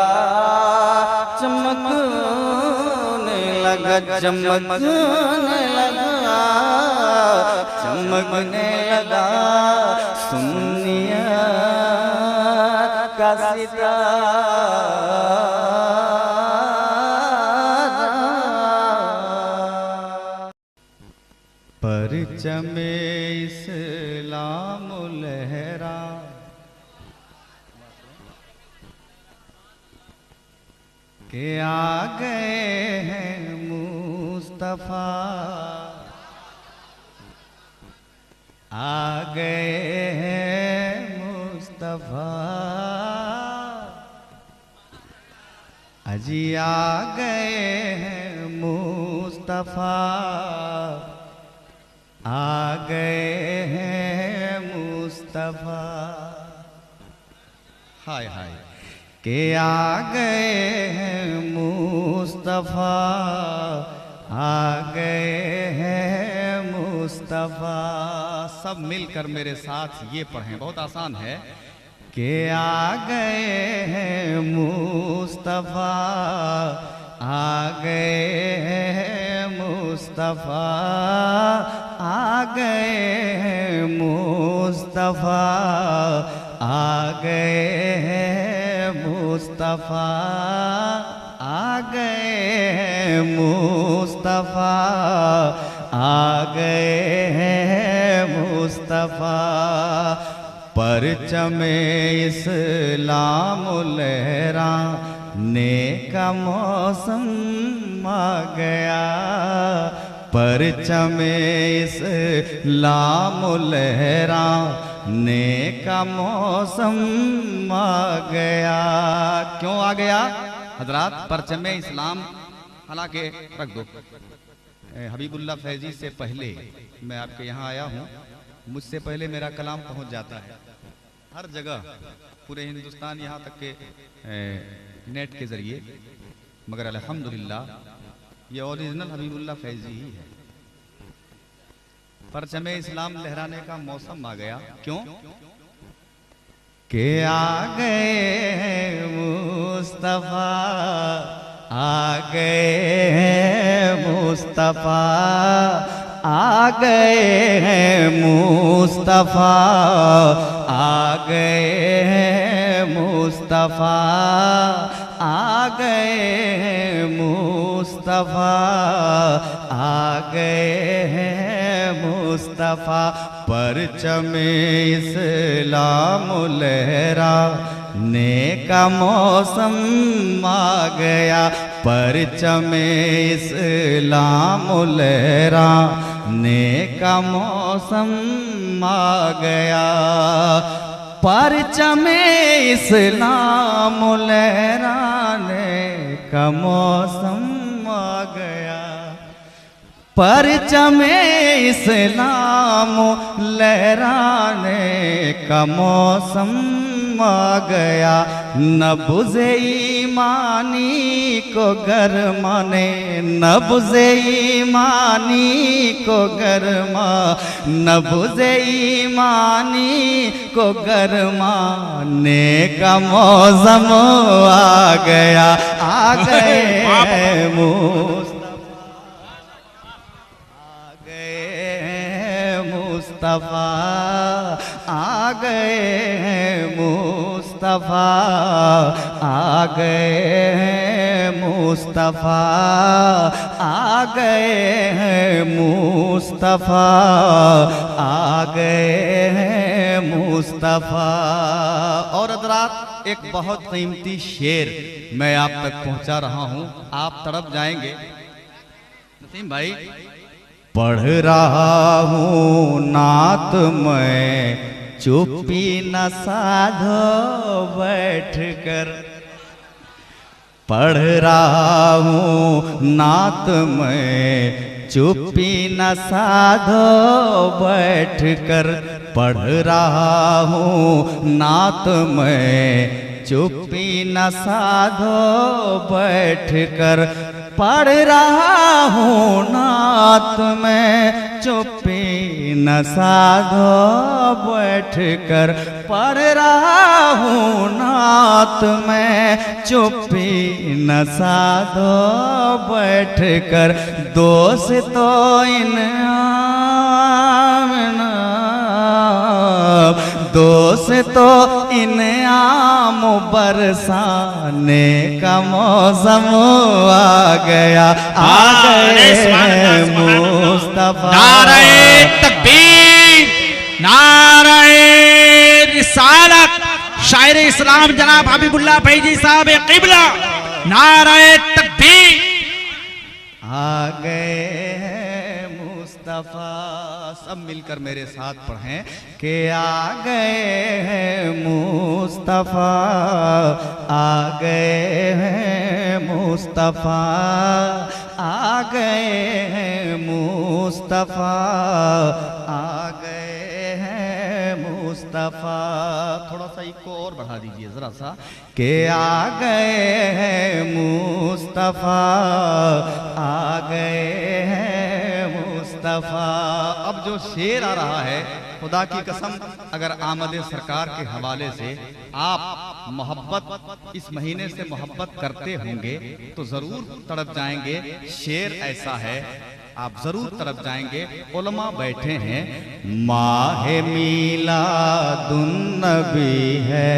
चमकने लगा, चमकने लगा, चमकने लगा सुन्नियत का सितारा। परचमे इस्लाम लहरा, के आ गए हैं मुस्तफा, आ गए हैं मुस्तफा, अजी आ गए हैं मुस्तफा आ गए हैं मुस्तफा। हाय हाय के आ गए हैं मुस्तफा, आ गए हैं मुस्तफा। सब मिलकर मेरे साथ ये पढ़ें, बहुत आसान है। के आ गए हैं मुस्तफा, आ गए हैं मुस्तफा, आ गए हैं मुस्तफा, आ गए हैं मुस्तफा, आ गए हैं मुस्तफा, आ गए हैं मुस्तफा। परचमे इस्लाम लहराने का मौसम आ गया, परचमे इस्लाम लहराने का मौसम आ गया। क्यों आ गया हजरात? परचमे इस्लाम, हालांकि रख दो, हबीबुल्लाह फैजी से पहले मैं आपके यहाँ आया हूँ, मुझसे पहले मेरा कलाम पहुँच जाता है हर जगह, पूरे हिंदुस्तान, यहाँ तक के नेट के ज़रिए। मगर अल्हम्दुलिल्लाह ये ओरिजिनल हबीबुल्लाह फैजी ही है। परचमे इस्लाम लहराने का मौसम आ गया। क्यों? के आ गए हैं मुस्तफा, आ गए हैं मुस्तफा, आ गए हैं मुस्तफा, आ गए हैं मुस्तफा, आ गए हैं मुस्तफा, आ गए हैं मुस्तफा। परचमे इस्लाम लहराने का मौसम आ गया, परचमे इस्लाम लहराने का मौसम आ गया, परचमे इस्लाम लहराने का मौसम आ गया, परचमे इस्लाम लहराने का मौसम आ गया। नब्ज़े ईमानी को गरमाने, नब्ज़े ईमानी को गरमा, नब्ज़े ईमानी को गरमाने का मौसम आ गया, आ गए मुस्तफा, मुस्तफा, आ गए हैं मुस्तफा, आ गए हैं मुस्तफा, आ गए हैं मुस्तफा, आ गए हैं मुस्तफा। और हज़रात एक बहुत कीमती शेर मैं आप तक पहुंचा रहा हूं, आप तड़प जाएंगे। नसीम भाई, पढ़ रहा हूँ नात मैं चुप्पी न साधो बैठ कर, पढ़ रहा हूँ नात मैं चुप्पी न साधो बैठ कर, पढ़ रहा हूँ नात मैं चुप्पी न साधो बैठ कर, पढ़ रहा हूँ नात में चुप्पी न साधो बैठ कर, पढ़ रहा हूँ नात में चुप्पी न साधो बैठ कर। दोष तो दोष तो इनाम बरसाने का मौसम आ गया, आ गए मुस्तफा। नारे तकबीर, नारे रिसालत, शायर इस्लाम जनाब हबीबुल्लाह फैजी साहब क़िबला, नारे तकबीर। आ गए मुस्तफा, सब मिलकर मेरे साथ पढ़ें कि आ गए हैं मुस्तफा, आ गए हैं मुस्तफा, आ गए हैं मुस्तफ़ा, आ गए हैं मुस्तफ़ा। थोड़ा सा इको और बढ़ा दीजिए जरा सा, के आ गए हैं मुस्तफ़ा, आ गए हैं मुस्तफ़ा। अब जो शेर आ रहा है, खुदा की कसम अगर आमद सरकार के हवाले से आप मोहब्बत इस महीने से मोहब्बत करते होंगे तो जरूर तड़प जाएंगे। शेर ऐसा है, आप जरूर तड़प जाएंगे। उलमा बैठे हैं, माहे मीलादुन नबी है,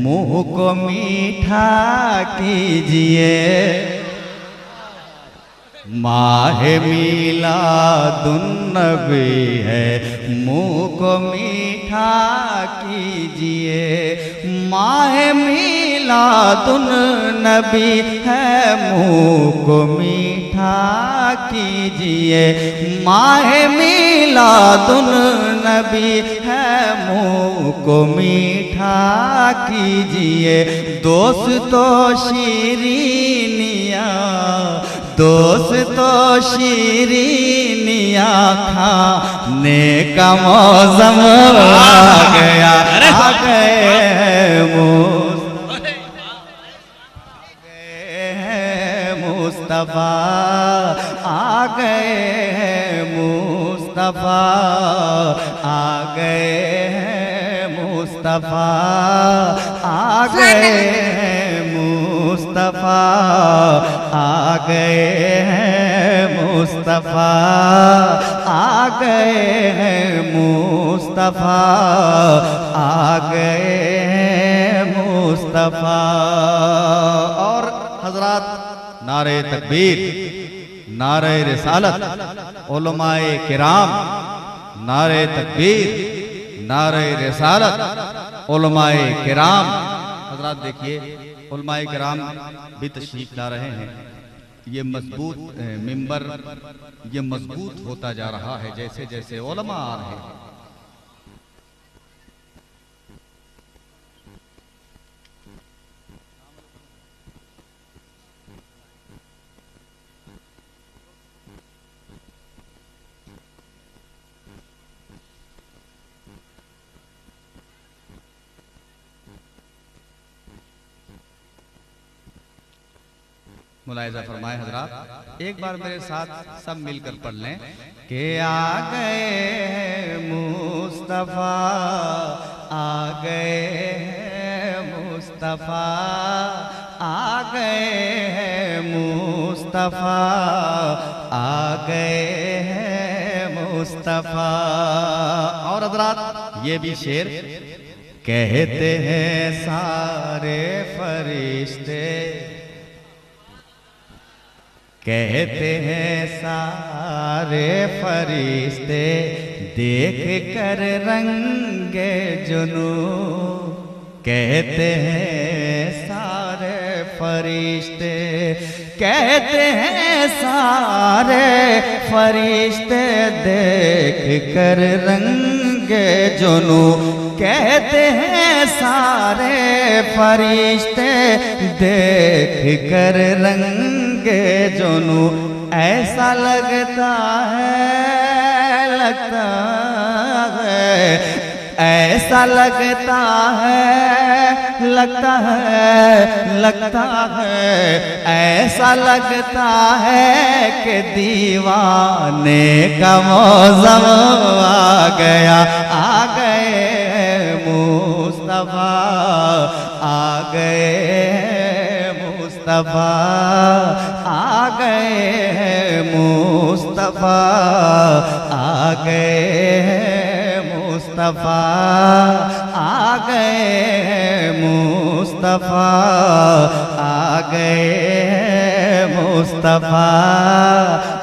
मुंह को मीठा कीजिए। माहे मीलादुन नबी है, मुंह को मीठा कीजिए। माहे मीलादुन नबी है, मुंह को मीठा कीजिए। माहे मीलादुन नबी है, मुंह को मीठा कीजिए। दोस्तों शीरीनिया, दोस्तों शीरीनिया खाने का मौसम आ गया। आ गए हैं मुस्तफ़ा, आ गए हैं मुस्तफ़ा, आ गए हैं मुस्तफ़ा, आ गए हैं मुस्तफ़ा, आ गए हैं मुस्तफ़ा, आ गए हैं मुस्तफ़ा, आ गए हैं मुस्तफ़ा। और हजरात, नारे तकबीर, नारे रिसालत, उलमाए किराम, नारे तकबीर, नारे रिसालत, उलमाए किराम। हजरात देखिए, उलमाए किराम भी तशरीफ ला रहे हैं। ये मजबूत मिंबर ये मजबूत होता जा रहा है जैसे जैसे उलमा आ रहे हैं। मुलाहिजा फरमाए हजरात, एक बार मेरे साथ सब मिलकर पढ़ लें कि आ गए मुस्तफ़ा, आ गए मुस्तफ़ा, आ गए मुस्तफ़ा, आ गए मुस्तफ़ा। और हजरात ये भी शेर, कहते हैं सारे फरिश्ते, कहते हैं सारे फरिश्ते, देख कर रंगे जुनू। कहते हैं सारे फरिश्ते, कहते हैं सारे फरिश्ते, देख कर रंगे जुनू। कहते हैं सारे फरिश्ते, देख कर रंगे जुनू। ऐसा लगता है, लगता है, ऐसा लगता है, लगता है, लगता है, ऐसा लगता है कि दीवाने का मौसम आ गया। आ गए मुस्तफ़ा, आ गए मुस्तफ़ा, आ गए मुस्तफ़ा, आ गए मुस्तफ़ा, आ गए मुस्तफ़ा, आ गए मुस्तफ़ा,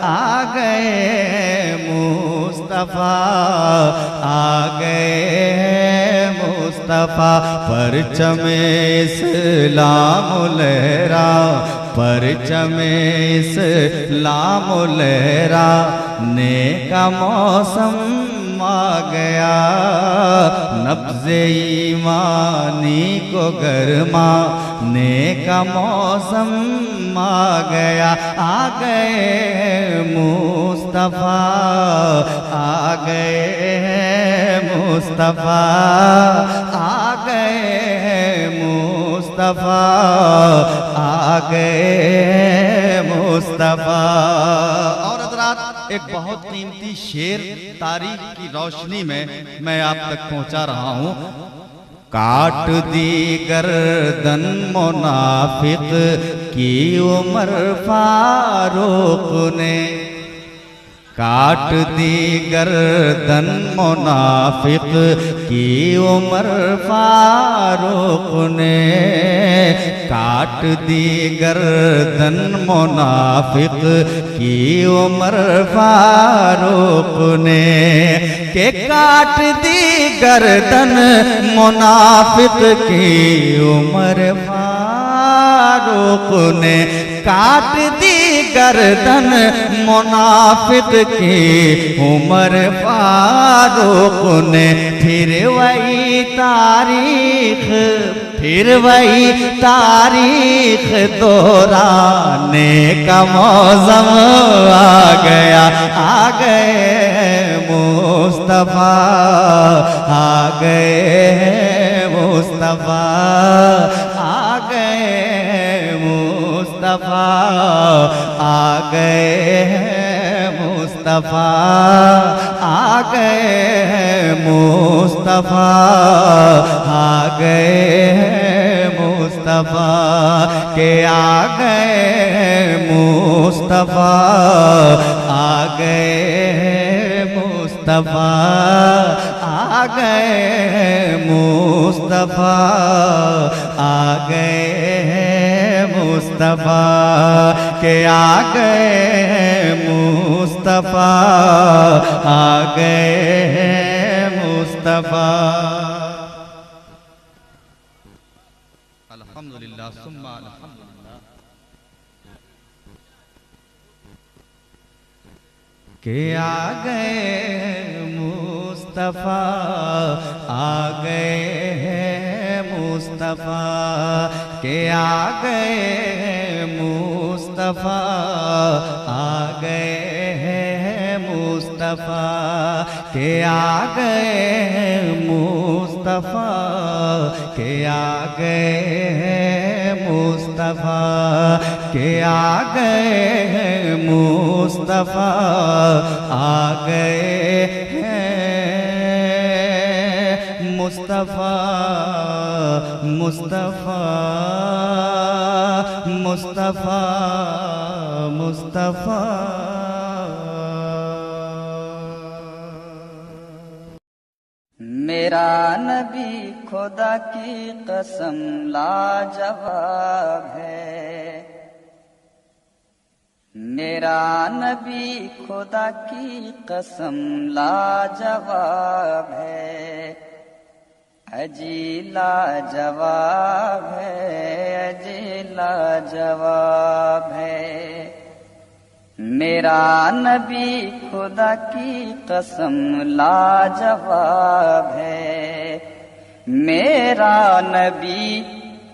आ गए मुस्तफ़ा, आ गए मुस्तफ़ा। परचमे इस्लाम लहरा, परचमे इस्लाम लहरा ने का मौसम आ गया, नब्ज़े ईमानी को गरमाने का मौसम आ गया। आ गए मुस्तफ़ा, आ गए मुस्तफ़ा, आ गए मुस्तफ़ा, आ गए मुस्तफ़ा। और हज़रात, एक बहुत कीमती शेर तारीख की रोशनी में मैं आप तक पहुंचा रहा हूं। काट दी गर्दन मुनाफिक की उमर फारूक ने, काट दी गर्दन मुनाफिक की उमर फारूक ने, काट दी गर्दन मुनाफिक की उमर फारूक ने, के काट दी गर्दन मुनाफिक की उमर फारूक ने, काट दी गर्दन मुनाफिक की उमर फारूक ने। फिर वही तारीख, फिर वही तारीख दोहराने का मौसम आ गया। आ गए मुस्तफ़ा, आ गए मुस्तफ़ा, आ गए मुस्तफ़ा, आ गए मुस्तफ़ा, आ गए मुस्तफ़ा, आ गए मुस्तफ़ा, के आ गए मुस्तफ़ा, आ गए मुस्तफ़ा, आ गए मुस्तफ़ा, आ गए मुस्तफ़ा, के आ गए मुस्तफ़ा, आ गए मुस्तफ़ा। अल्हम्दुलिल्लाह सुम्मा अल्हम्दुलिल्लाह। के आ गए मुस्तफ़ा, आ गए मुस्तफ़ा, के आ गए मुस्तफ़ा, आ गए मुस्तफ़ा, के आ गए मुस्तफ़ा, के आ गए मुस्तफ़ा, के आ गए मुस्तफ़ा, आ गए मुस्तफ़ा, मुस्तफ़ा, मुस्तफ़ा, मुस्तफ़ा। मेरा नबी खुदा की कसम लाजवाब है, मेरा नबी खुदा की कसम लाजवाब है, अजी लाजवाब है, अजी लाजवाब है। मेरा नबी खुदा की कसम लाजवाब है, मेरा नबी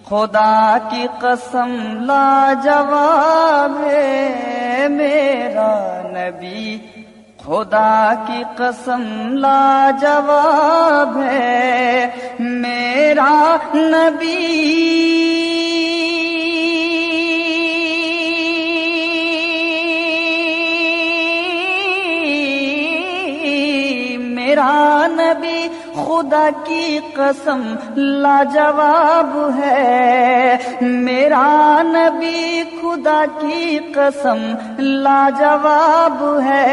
खुदा की कसम लाजवाब है, मेरा नबी खुदा की कसम लाजवाब है, मेरा नबी मेरा नबी खुदा की कसम लाजवाब है, मेरा नबी खुदा की कसम लाजवाब है।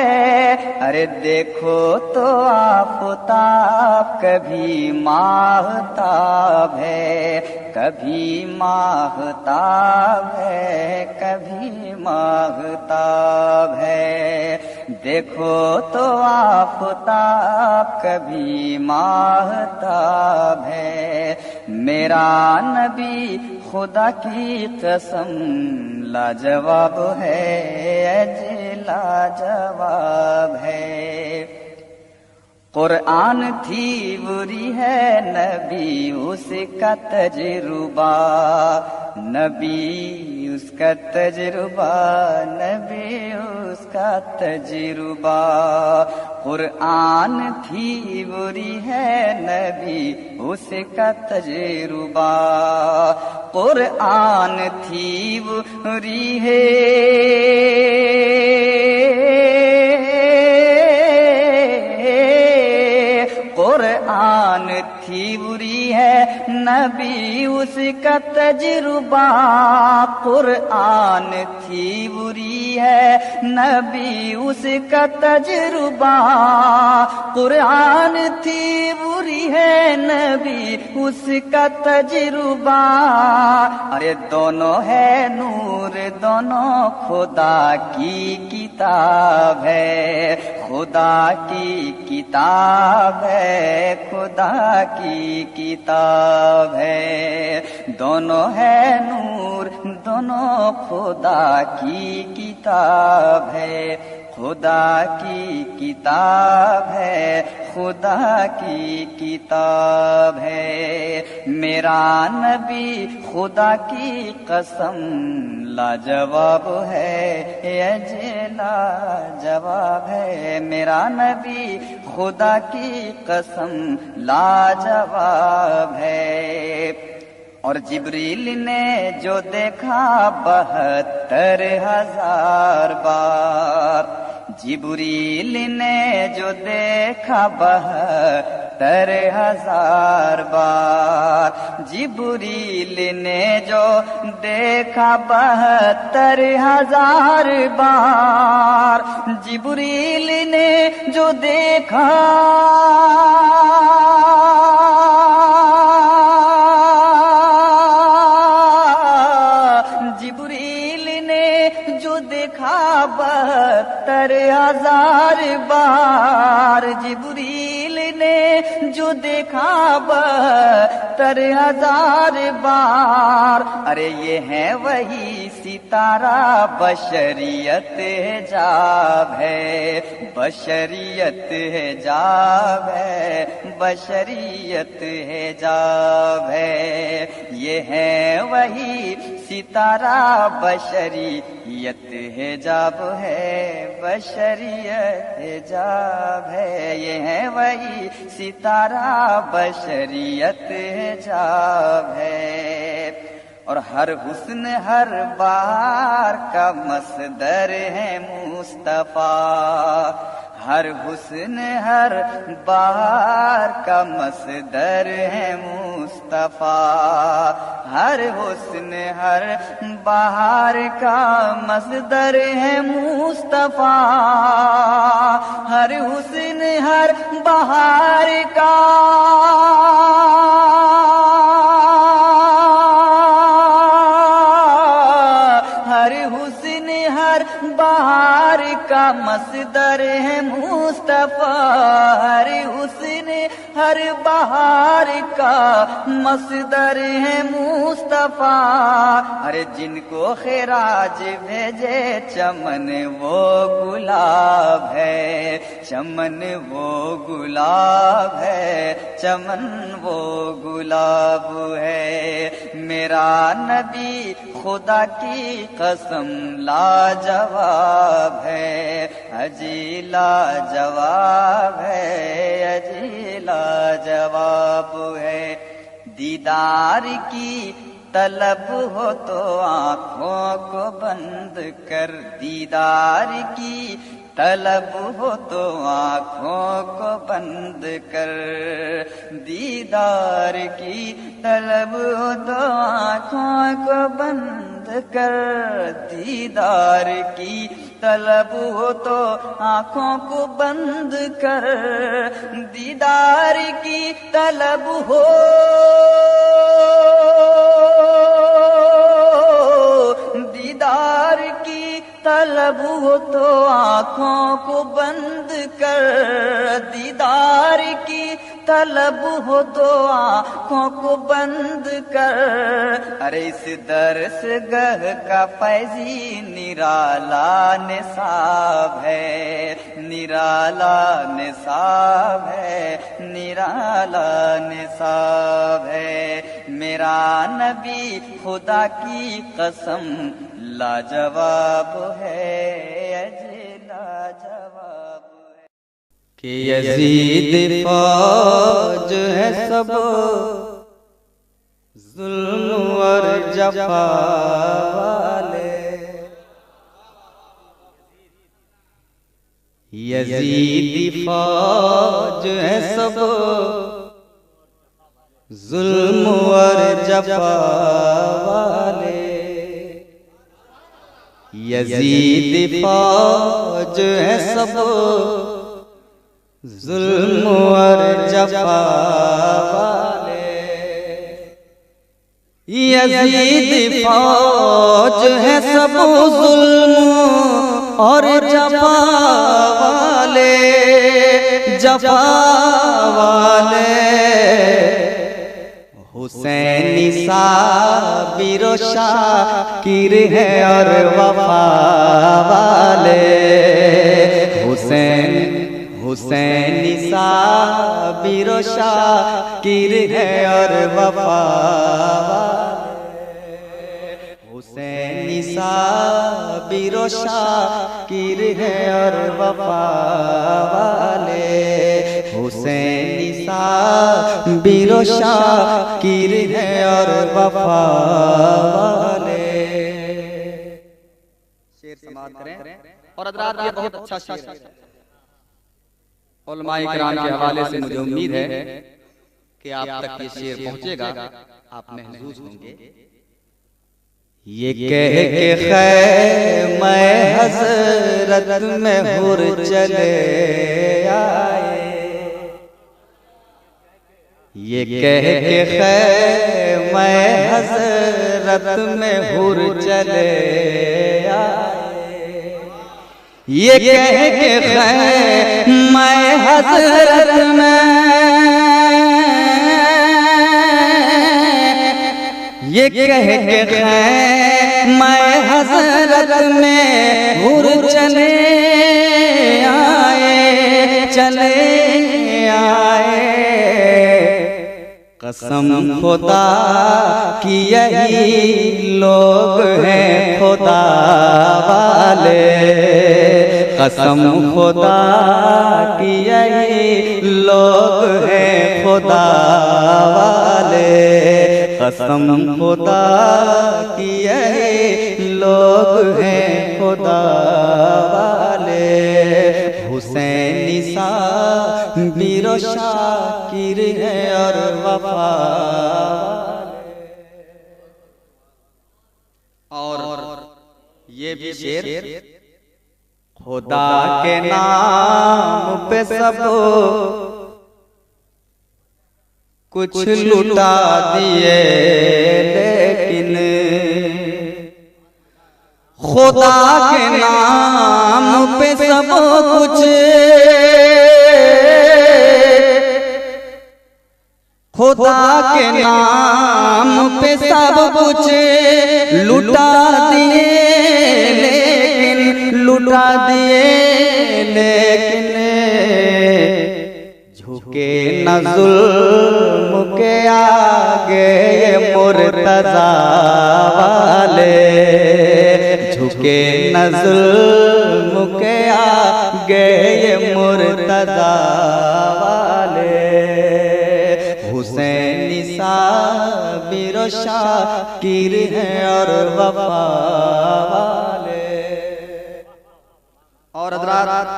अरे देखो तो आफताब कभी माहताब है, कभी माहताब है, कभी माहताब है। देखो तो आफताब कभी माहताब है, मेरा नबी खुदा की कसम लाजवाब है, अजी लाजवाब है। कुरान थी बुरी है नबी उसका तजुर्बा, नबी उसका तजुर्बा, नबी उसका तजुर्बा। कुरान थी बुरी है नबी उसका तजुर्बा, कुरान थी बुरी है, कुरान थी बुरी है नबी उसका तजुर्बा, कुरान थी बुरी है नबी उसका तजुर्बा, कुरान थी बुरी है नबी उसका तजुर्बा। अरे दोनों है नूर, दोनों खुदा की किताब है, खुदा की किताब है, खुदा की किताब है। दोनों है नूर, दोनों खुदा की किताब है, खुदा की किताब है, खुदा की किताब है। मेरा नबी खुदा की कसम लाजवाब है, ये लाजवाब है। मेरा नबी खुदा की कसम लाजवाब है। और जिब्रील ने जो देखा 72,000 बार, जिब्रील ने जो देखा 72,000 बार, जिब्रील ने जो देखा 72,000 बार, जिब्रील ने जो देखा जिब्रील ने जो देखा 72,000 बार, जिब्रील ने जो देखा 72,000 बार। अरे ये है वही सितारा बशरियत हिजाब है, बशरियत हिजाब है, बशरियत हिजाब है। ये है वही सितारा बशरियत हिजाब है, बशरियत हिजाब है। ये है वही सितारा बशरियत हिजाब है। और हर हुस्न हर बार का मसदर है मुस्तफा, हर हुस्न हर बार का मसदर है मुस्तफा, हर हुस्न हर बहार का मसदर है मुस्तफा, हर हुस्न हर बहार का बहार का मसदर है मुस्तफा, हर हुस्न हर बहार का मसदर है मुस्तफा। अरे जिनको खिराज भेजे चमन वो गुलाब है, चमन वो गुलाब है, चमन वो गुलाब है। मेरा नबी खुदा की कसम लाजवाब है, अजी लाजवाब है, अजी लाजवाब है। दीदार की तलब हो तो आँखों को बंद कर, दीदार की तलब हो तो आँखों को बंद कर, दीदार की तलब हो तो आँखों को बंद कर, दीदार की तलब हो तो आँखों को बंद कर, दीदार की तलब हो दीदार की तलब हो तो आँखों को बंद कर, दीदार की तलब हो दो आँखों को बंद कर। अरे इस दर्स गह का फैजी निराला निसाब है, निराला निसाब है, निराला निसाब है। मेरा नबी खुदा की कसम लाजवाब है, अजी लाजवाब है। कि यजीद फौज है सब जुल्म और जफा वाले, यजीद फौज है सब जुल्म और जफा वाले, यजीद फौज है सब जुल्म और जफा वाले, यजीद फौज है सब जुल्म और जफा वाले, जफा वाले। हुसैनी साबिर व शाकिर है और वफा वाले, हुसैनी साबिर व शाकिर है और वफा वाले, हुसैनी साबिर व शाकिर है और वफा वाले, हुसैनी साबिर व शाकिर है और वफा वाले। शेर समाप्त करें। और हज़रात ये बहुत अच्छा शेर है। उलमाए किराम के हवाले से मुझे उम्मीद है कि आप तक ये शेर पहुंचेगा, आप महसूस होंगे। ये कह के खैमे हज़रत में हुर चले आए, ये कह के खैमे हज़रत में हुर चले आए, ये कह के खैमे हज़रत में, ये कह के खैमे हज़रत में हुर चले आए, चले आए। कसम खुदा की यही लोग हैं खुदा वाले, कसम खुदा की यही लोग हैं खुदा वाले, कसम खुदा की यही लोग हैं खुदा वाले। हुसैनी साबिर व शाकिर है और वफा वाले। और ये भी शेर खुदा के नाम पे सब कुछ लुटा दिए, लेकिन खुदा के नाम पे सब कुछ, खुदा के नाम पे सब कुछ लुटा दिए, लेकिन लुटा दिए, लेकिन झुके न जुल्म के आगे ये मुर्तज़ा वाले, झुके न जुल्म के आगे ये मुर्तज़ा वाले। हुसैनी साबिर व शाकिर है और वफा वाले। और हज़रात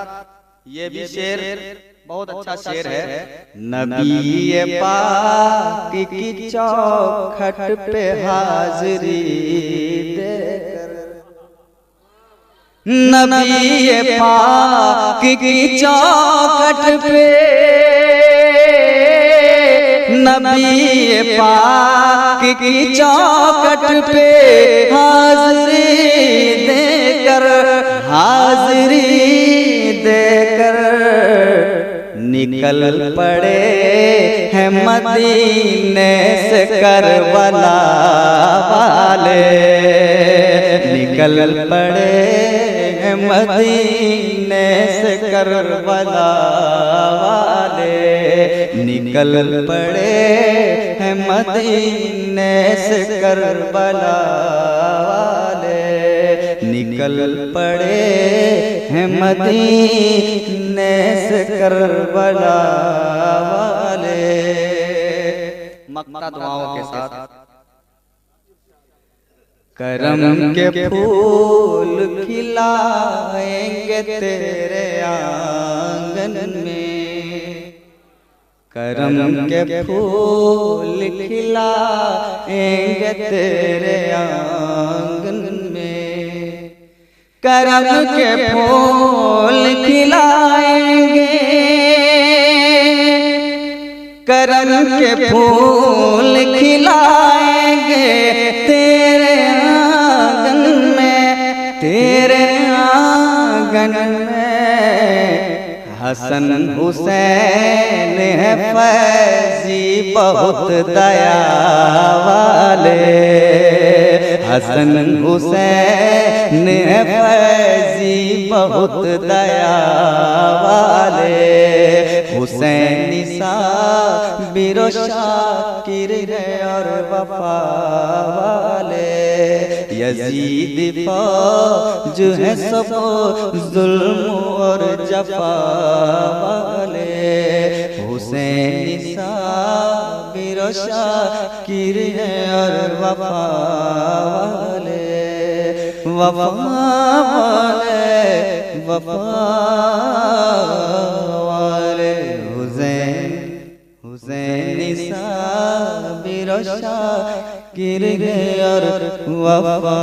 ये भी शेर बहुत अच्छा शेर है। नबी पाक की चौखट पे हाज़री देकर, नबी पाक की चौखट पे, नबी पाक की चौखट पे हाज़री देकर, हाज़री देकर निकल पड़े हैं मदीने से करबला वाले, निकल पड़े हैं मदीने से करबला वाले, निकल पड़े हैं मदीने से करबला वाले, निकल पड़े हैं मदीने से करबला वाले। मक्ता दुआओं के साथ करम के फूल खिलाएंगे तेरे आंगन में, करम के फूल खिलाएंगे तेरे आंगन में, करम के फूल खिलाएंगे, करम के फूल खिलाएंगे तेरे आंगन में, तेरे आंगन में। हसन हुसैन है फैजी बहुत दया वाले, हसन हुसैन है फैजी बहुत दया वाले, हुसैन साबिर शाकिर है और वफा वाले, यजीद फौज है सब जुल्म और जफा वाले, हुसैन साबिर शाकिर है और वफा वाले, वफा वाले, वफा वाले, हुसैन साबिर शाकिर है और वफा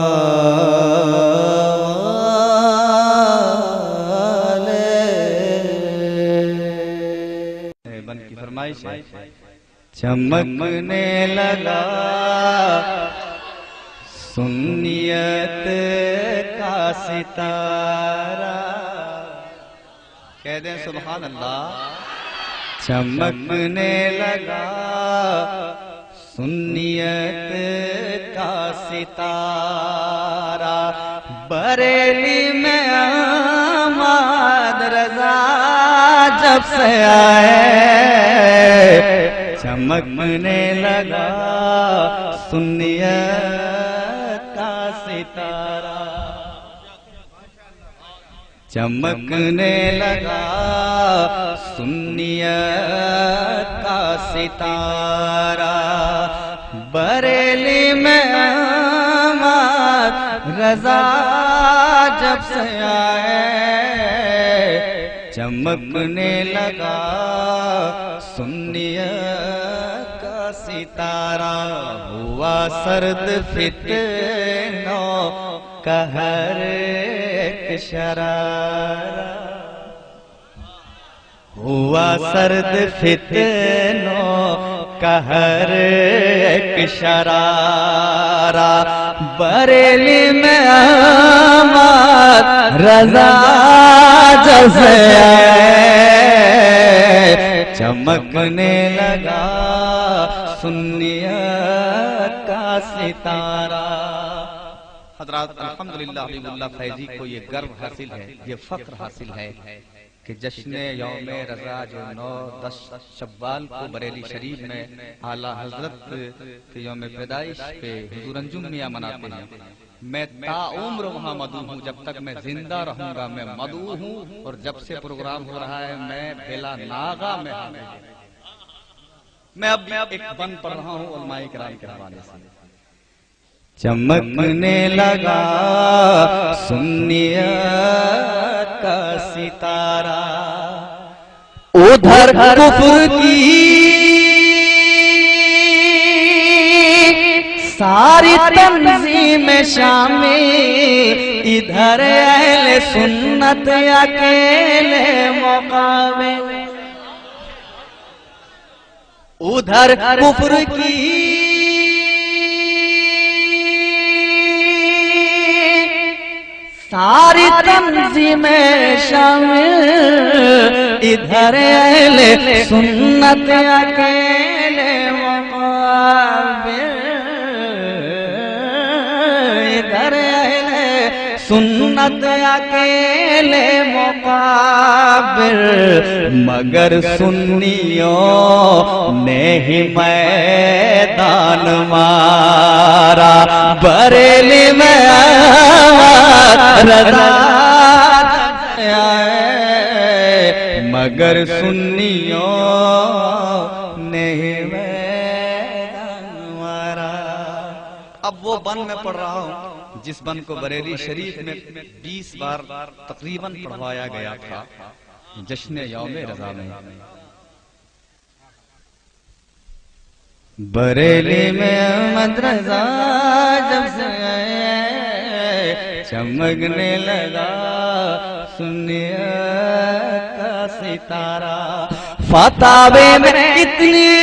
वाले। बन की फरमाइश है। चमकने लगा सुन्नियत का सितारा, कह दें सुभान अल्लाह। चमकने लगा सुन्नियत का सितारा, बरेली में आमाद रजा जब से आए, चमकने लगा सुन्नियत का सितारा, चमकने लगा सुन्नियत का सितारा, बरेली में आमाद रजा जब से आए, चमकने लगा सुन्नियत का सितारा, हुआ सर्द फितनों का हर एक शरारा, हुआ सर्द फितनों का हर एक शरारा, बरेली में आमाद रजा जब से आए, चमकने लगा सुन्नियत का सितारा। हज़रात अल्हम्दुलिल्लाह हबीबुल्लाह फैजी को ये गर्व हासिल है, ये फख्र हासिल है कि जश्न यौम रज़ा जो 9-10 शव्वाल को बरेली शरीफ में आला हजरत के यौम पैदाइश पे हुजूर अंजुम मियां मनाते हैं। मैं ताउम्र वहाँ मदू हूँ, जब तक मैं जिंदा रहूंगा मैं मदू हूँ, और जब से प्रोग्राम हो रहा है मैं बेला नागा में मैं अब एक बन पढ़ रहा हूँ उलमाए किराम के हवाले से। चमकने लगा सुन्नियत का सितारा, उधर कुफ्र की सारी तंजीम शामिल, इधर अहले सुन्नत अकेले मुकामे, उधर कुफ्र की सारी तंजीमें शामिल, इधर अहले सुन्नत अकेले मुक़ाबिल, इधर अहले सुन्नत अकेले मुक़ाबिल, मगर सुन्नियों ने ही मैदान मारा, बरेली में रज़ा मगर सुन्नियों ने ही मैदान मारा। अब वो बन में पढ़ रहा हूँ जिस बन को बरेली शरीफ में 20 बार तकरीबन पढ़वाया गया था जश्न यौमे रज़ा में। बरेली में अहमद रज़ा जब से आए चमकने लगा सुन्नियत का सितारा, फतावे में इतनी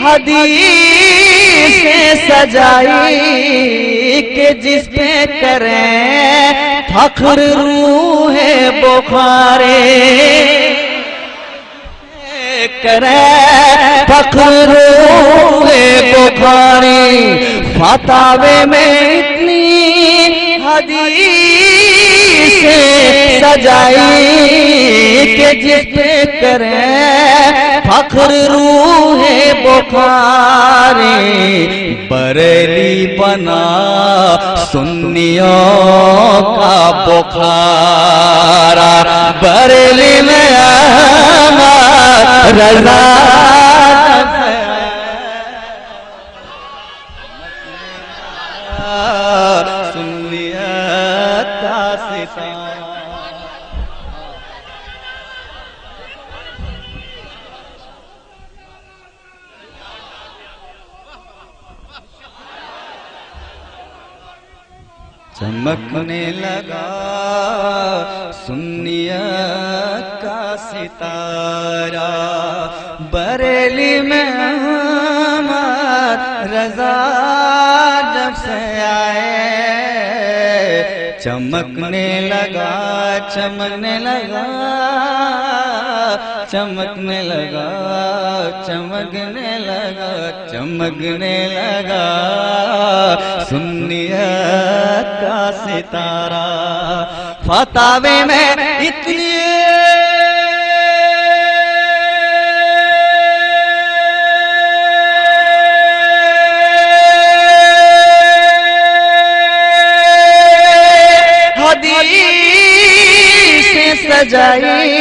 हदीसें सजाई कि जिस पे करें फख्र रूहे बुखारी, करे फख्र रूहे बुखारी, फतावे में इतनी हदीसें सजाई कि जिस पे करे फख्र रूहे बुखारी, बरेली बना सुन्नियों का बुखारा, बरेली में रज़ा सुन्नियत का सितारा। चमकने लगा सुन्नियत का सितारा, बरेली में अहमद रज़ा जब से आए चमकने लगा, चमकने लगा, चमकने लगा, चमकने लगा, चमकने लगा सुन्नियत का सितारा, फतावे में इतनी हदीसें सजाई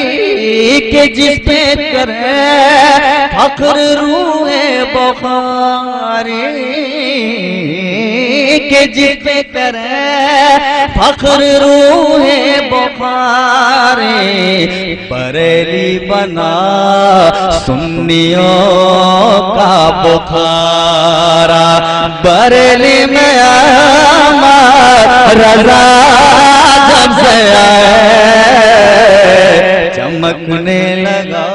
कि जिस पे करे फख्र रूहे बुखारी, कि जिस पे करे फख्र रूहे बुखारी, बरेली बना सुन्नियों का बुखारा, बरेली में रज़ा जब से आए चमकने लगा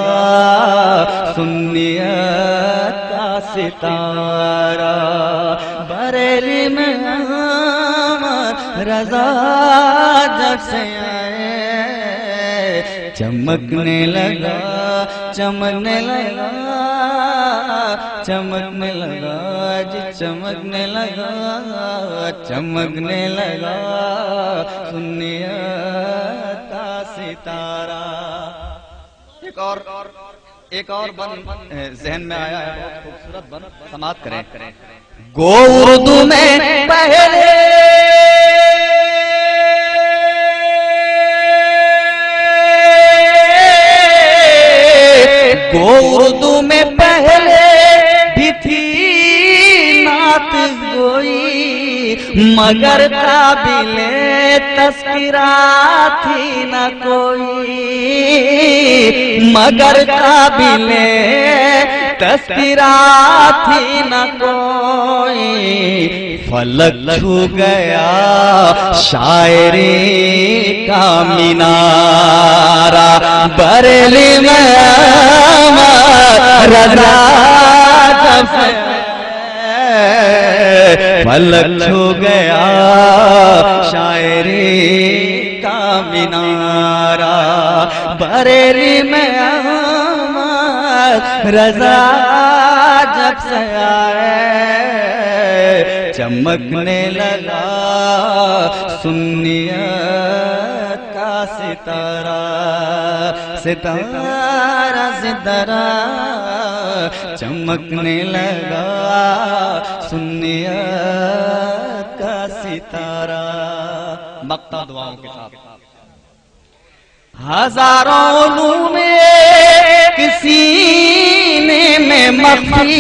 सुन्नियत का सितारा, बरेली में रज़ा जब से आए चमकने लगा, चमकने लगा, चमकने लगा, जी चमकने लगा, चमकने लगा सुन्नियत का सितारा। एक और बन जहन में आया है, बहुत खूबसूरत बन, समात करें। गो उर्दू में पहले गो उर्दू में पहले भी थी नात गोई, मगर काबिले तस्किरा थी न कोई, मगर काबिले तस्किरा थी न कोई, फलक छू गया शायरी का मीनारा, बरेली में रज़ा जब से पलक छू गया शायरी का मीनारा, बरेली में अहमद रजा जब से आए, चमकने लगा सुन्नियत का सितारा, सितारा सितारा चमकने लगा सुन्नियत का सितारा। मक्ता दुआओं के साथ हजारों उलूम किसी में मख्फी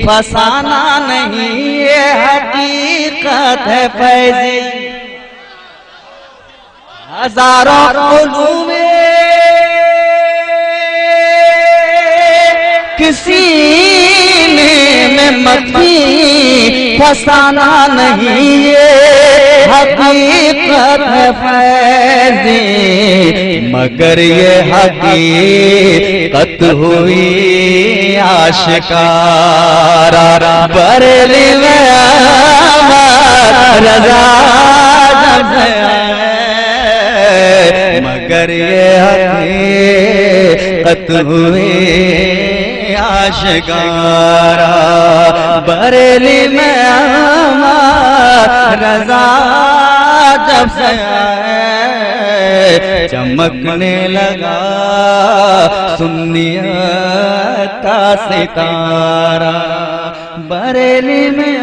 फसाना नहीं, ये हकीकत है फैज़ी। हजारों उलूम किसी में मख्फी फसाना नहीं, ये हकीकत है फैज़ी, मगर ये हकीकत हुई आशिकारा, बरेली में रजा जब से आए, मगर ये हकीकत हुई आशिकारा, बरेली में रजा जब से आए, चमकने लगा सुन्नियत का सितारा, बरेली में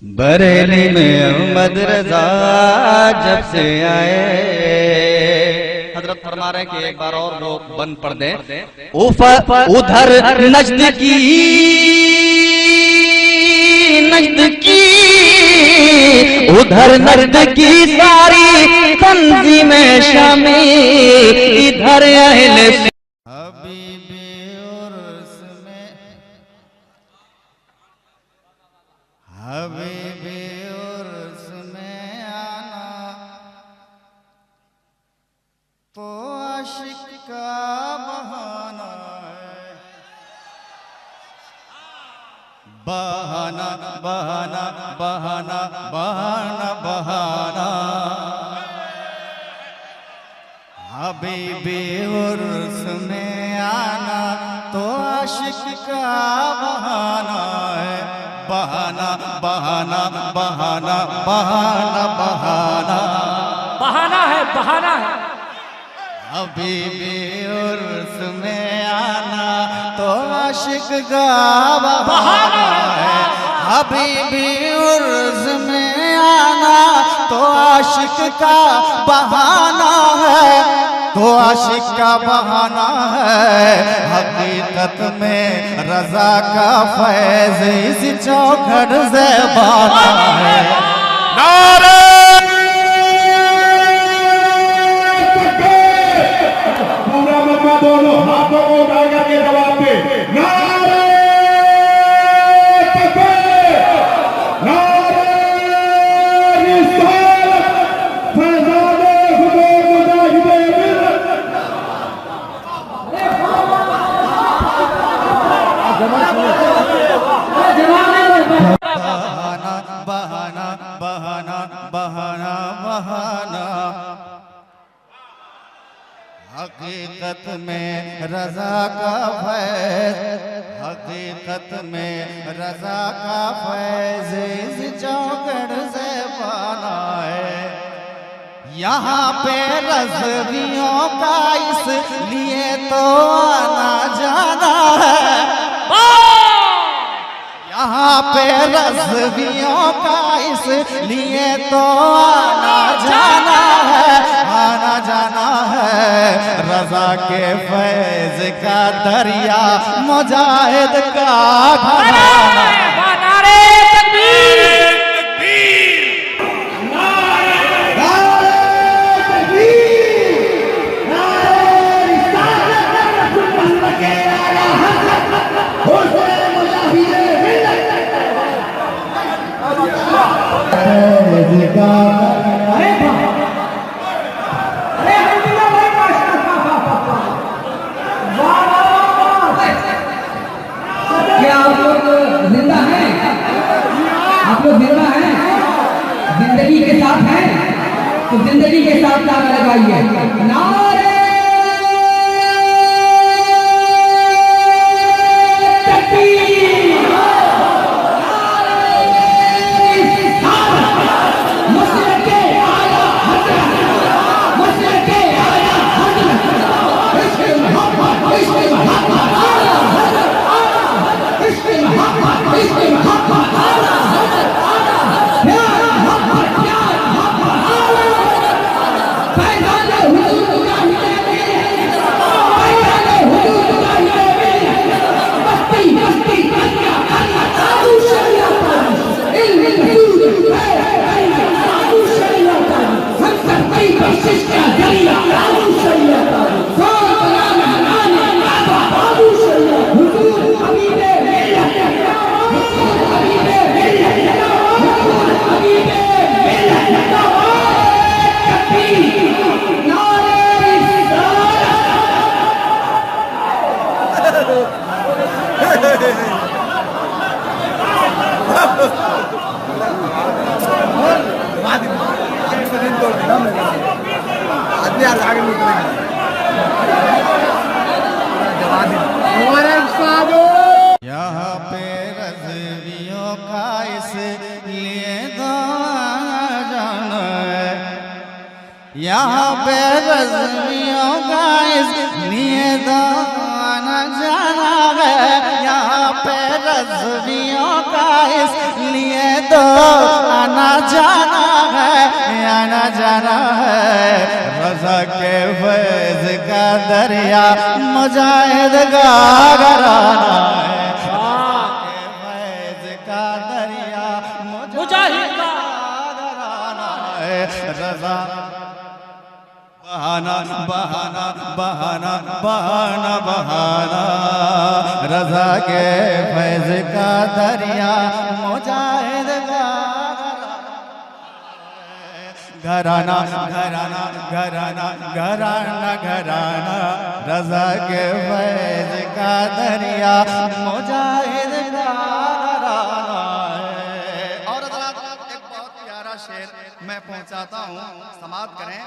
बरेली में अहमद रजा जब से आए। हजरत फरमा रहे हैं कि एक बार और वो बंद पढ़ दें। उधर नजद की उधर नजद की सारी तंजीमें शामी, इधर अहले हबीबी उर्स में आना तो आशिक का बहाना है, बहाना बहाना बहाना बहाना बहाना, हबीबी उर्स में आना तो आशिक का बहाना है, बहाना बहाना बहाना बहाना बहाना, बहाना है, बहाना है। हबीबी उर्स में आना तो आशिक का बहाना है, हबीबी उर्स में आना तो आशिक का बहाना है, तो आशिक का बहाना है, हकीकत में रजा का फैज़ इस चौखट से बहाना है। नारे दोनों हाथों को उठा करके जवाब दे, नारे तकबीर, नारे रिसालत, फैज़ाने खुदा मुजाहिदे मिल्लत। बहाना बहाना बहाना बहाना बहाना, हकीकत में रजा का फैज़, हकीकत में रजा का फैज़ इस चौखट से पाना है। यहाँ पे रज़वियों का इसलिए तो आना जाना है, यहाँ पे रज़वियों का इसलिए तो आना जाना है, आना जाना है, रजा के फैज़ का दरिया मुजाहिद का घराना। नारे तकबीर, लगाइए। नारे यहाँ पे रज़वियों का इसलिए जाना है, यहाँ पे रज़वियों का इसलिए आना जाना है, यहाँ पे रज़वियों का इसलिए आना जाना है, आना जाना है। रज़ा के फैज़ का दरिया मुजाहिद का घराना है, फैज़ का दरिया मुजाहिद का घराना है। रज़ा बहाना बहाना बहाना बहाना बहाना, रज़ा के फैज़ का दरिया मुजाहिद का घराना घराना घराना घराना घराना, रज़ा के फैज़ का दरिया मुजाहिद का घराना है। और एक बहुत प्यारा शेर मैं पहुंचाता हूँ, समाप्त करें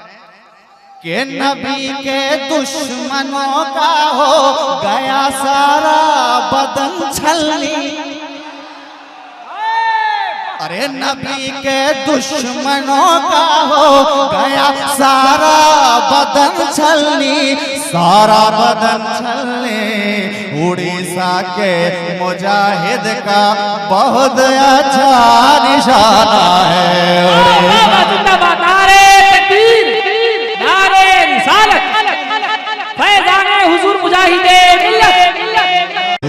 कि नबी के दुश्मनों का हो गया सारा बदन छलनी, अरे नबी के दुश्मनों का हो गया सारा बदन छलनी, सारा बदन छलनी। उड़ीसा के मुजाहिद का बहुत अच्छा निशाना है। नारे तकबीर, नारे रिसालत, फैज़ाने हुजूर मुजाहिदे मिल्लत।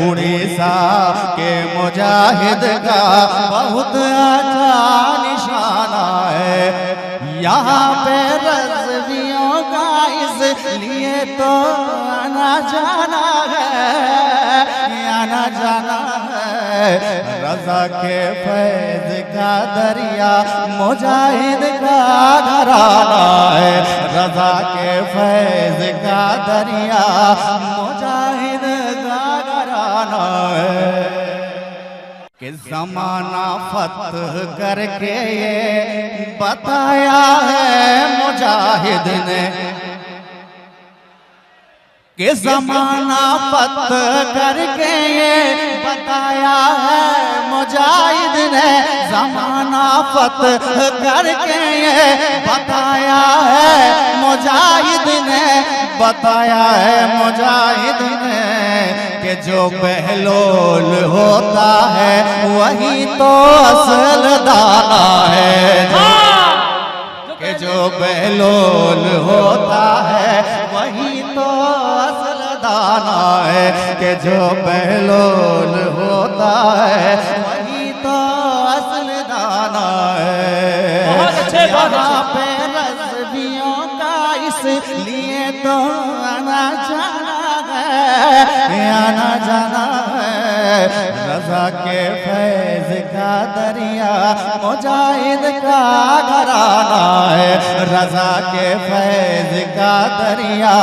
उड़ीसा के मुजाहिद का बहुत अच्छा निशाना है, यहाँ पे रज़वियों का इसलिए तो आना जाना है, आना जाना है। रज़ा के फैज़ का दरिया मुजाहिद का घराना है, रज़ा के फैज़ का दरिया मुजाहिद का घराना है। कि ज़माना फतह करके ये बताया है मुजाहिद ने, कि ज़माना फतह करके ये बताया है मुजाहिद ने, ज़माना फतह करके ये बताया है मुजाहिद ने, बताया है मुजाहिद ने। कि जो बहलोल होता है वही तो असल दाना है, कि जो बहलोल होता है वही तो असल दाना है, कि जो बहलोल होता है वही तो असल दाना है। यहाँ पे रज़वियों का इसलिए तो आना जाना है, आना जाना है। रज़ा के फैज़ का दरिया मुजाहिद का घराना है, रज़ा के फैज़ का दरिया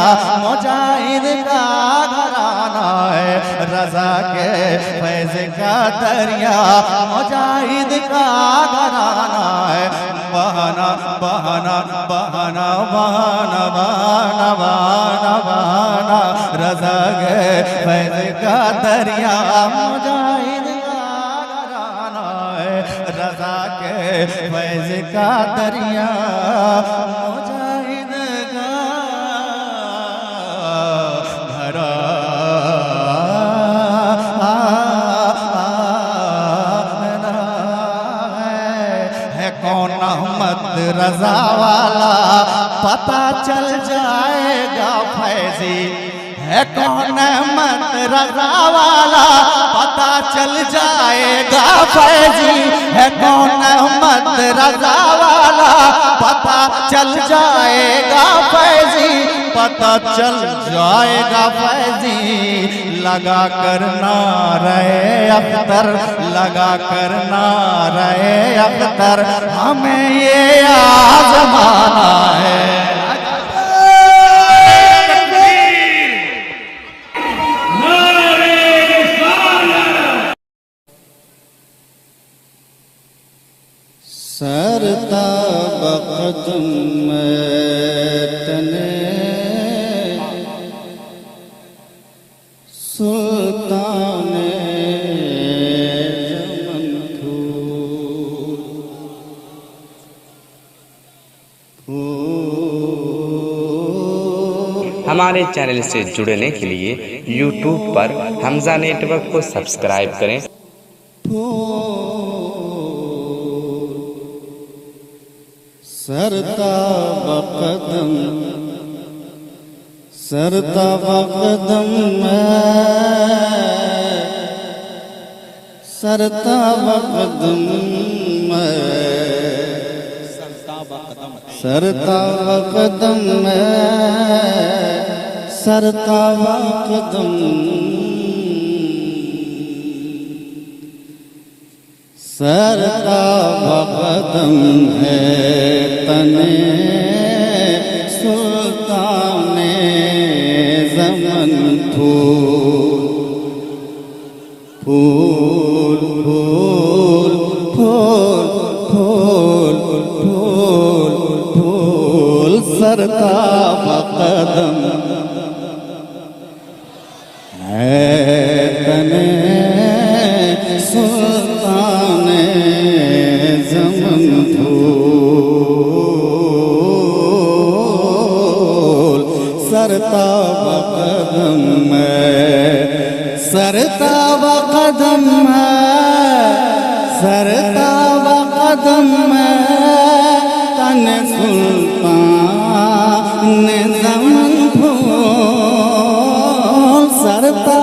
मुजाहिद का घराना है। रजा के फैज का दरिया मुजाहिद का घराना है। बहाना बहाना बहाना बहाना बहाना बहाना बहाना रजा के फैज का दरिया मुजाहिद का घराना है। रजा के फैज का दरिया मुजाहिद का घराना है। कौन अहमद रजा वाला पता चल जाएगा फैजी है। कौन अहमद रजा वाला पता चल जाएगा फैजी है। कौन अहमद रजा वाला पता चल जाएगा फैजी पता चल जाएगा फैजी। लगा कर नारे अख्तर लगा कर नारे अख्तर हमें ये आज़माना है। सरता बक़दम तने सुल्ताने ज़मन हमारे चैनल से जुड़ने के लिए YouTube पर हमजा नेटवर्क को सब्सक्राइब करें। सरता बक़दम सरता बक़दम सरता बक़दम सरता बक़दम सरता बक़दम सरता बक़दम है तने सुल्ताने ज़मन फूल फूल फूल फूल फूल फूल फूल सरता बक़दम है तने सुल्ताने ज़मन फूल सरता बक़दम सरता बक़दम सरता बक़दम तन सुल्तान ज़मन फूल सरता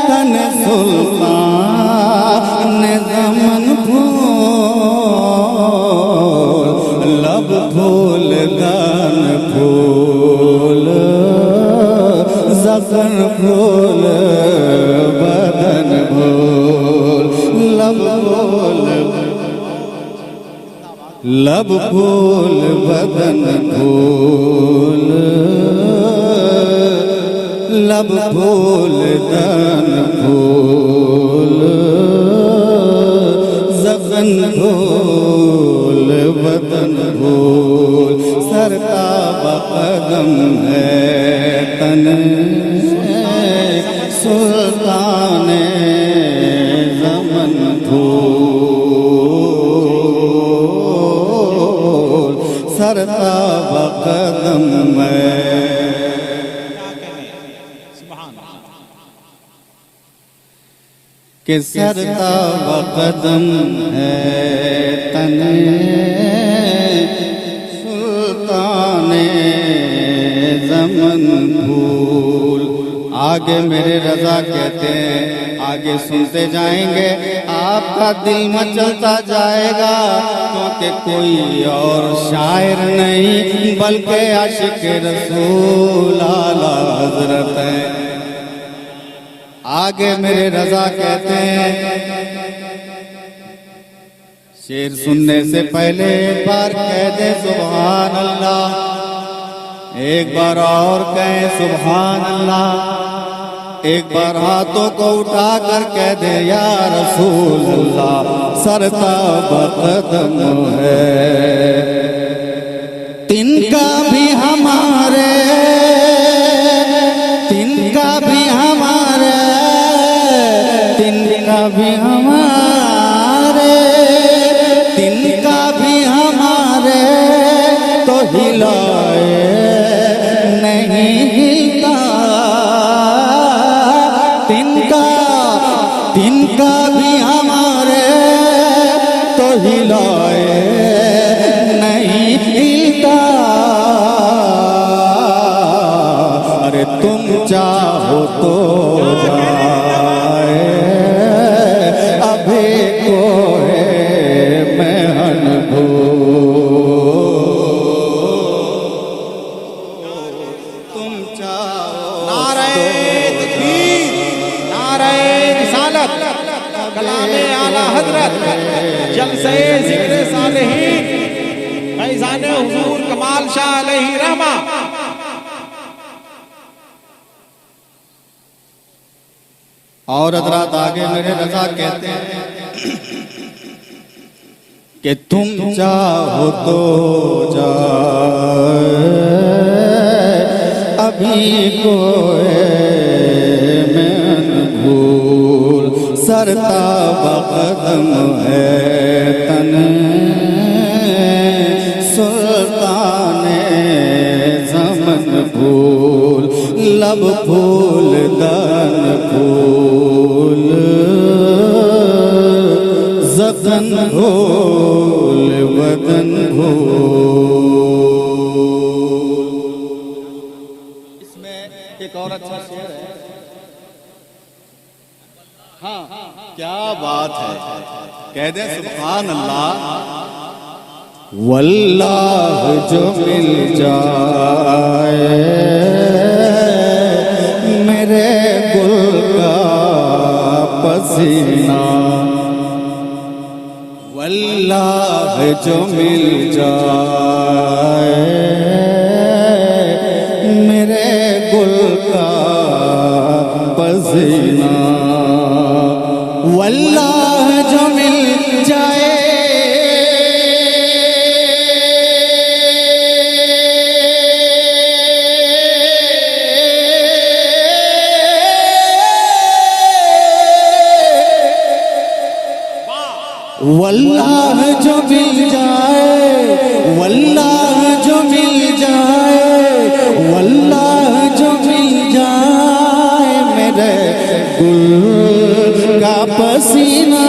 तन सुल्तान ज़मन फूल लब फूल दान फूल ज़फ़र फूल बदन फूल लब फूल बदन फूल लब फूल दान फूल ज़फ़न फूल बदन फूल सरता बक़दम है तन सुल्ताने ज़मन फूल सरता बक़दम कि सरता बक़दम है तने सुल्ताने ज़मन फूल। आगे मेरे रजा कहते हैं, आगे सुनते जाएंगे आपका दिल मचलता जाएगा, क्योंकि कोई और शायर नहीं बल्कि आशिक रसूल आला हज़रत है। आगे मेरे रजा कहते हैं, शेर सुनने से पहले एक बार कह दे सुभान अल्लाह, एक बार और कहें सुभान अल्लाह। एक बार हाथों को उठा कर कह दे या रसूल अल्लाह, सरता बकदम है तिनका भी हमारे, तिनका भी हमारे, तिनका भी हमारे, तिनका भी हमारे, तो हिलाए नहीं हिलता तिनका, तिनका भी हमारे, तो हिलाए नहीं हिलता। अरे तुम चाहो तो जाए अभी कोई महन भू, तुम चाहो नारे तकबीर, नारे रिसालत, कलामे आला हजरत, जलसे जिक्र सालिहीन, फैज़ाने हुजूर कमाल शाह अलैहि रहमा। और हजरात आगे मेरे रजा कहते हैं कि तुम चाहो तो जाए अभी कोई मैन भूल, सरता बकदम है तन सुल्ताने ज़मन भूल, लब फूल दन फूल ज़गन भूल वदन भूल। इसमें एक और अच्छा शेर है। हाँ, क्या बात है, कह दे सुभान अल्लाह। वल्लाह जो मिल जाए मेरे गुल का पसीना, वल्लाह जो मिल जाए मेरे गुल का पसीना, वल्लाह जो मिल जाए वल्लाह जो मिल जाए, वल्लाह जो मिल जाए, वल्लाह जो मिल जाए मेरे गुल का पसीना।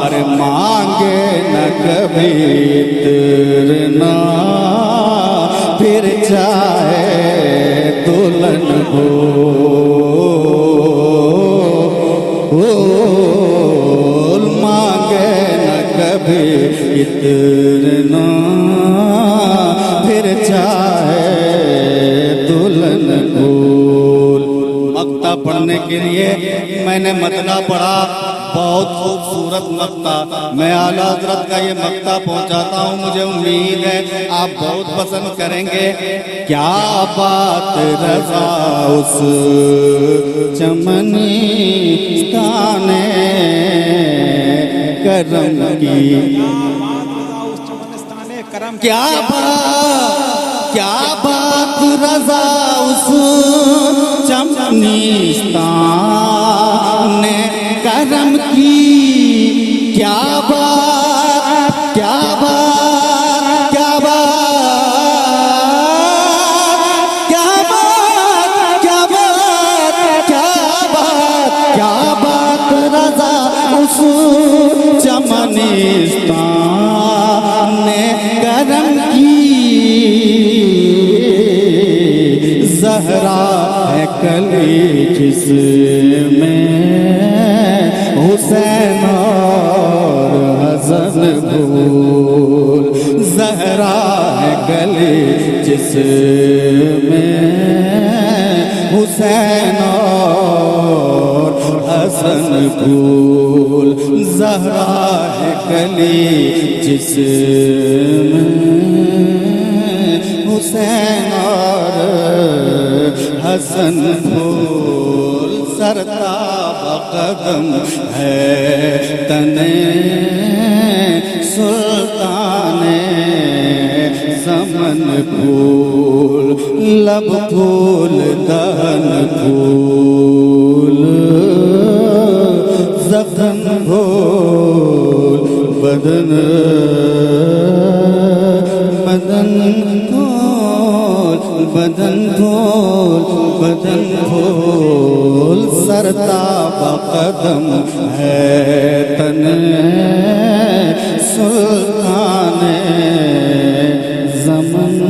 अरे मांगे न कभी इतना फिर चाहे दुल्हन हो, मांगे न कभी इतना फिर चाहे दुल्हन फूल। मक्ता पढ़ने के लिए मैंने मतला पढ़ा, बहुत खूबसूरत मक्ता। मैं आला हजरत का ये मक्ता पहुंचाता हूँ, मुझे उम्मीद है आप बहुत पसंद करेंगे। क्या बात रज़ा उस चमनी स्थाने करम की, क्या बात रज़ा उस चमनी स्थाने करम की, क्या बात, क्या बात, क्या बात, क्या बात, क्या बात, क्या बात, क्या बात रज़ा उस चमनिस्तान ने करम की। ज़हरा है कली जिसमें हुसैन और हसन भूल, ज़हरा है गली जिसमें हुसैन और हसन भूल, ज़हरा है गली जिसमें हुसैन और हसन फूल सरताब कदम है तने सुल्ताने समन फूल लब फूल दहन फूल जखन फूल बदन बदन फूल बदन फूल बदन फूल सरताब कदम है तन सुल्ताने ज़मन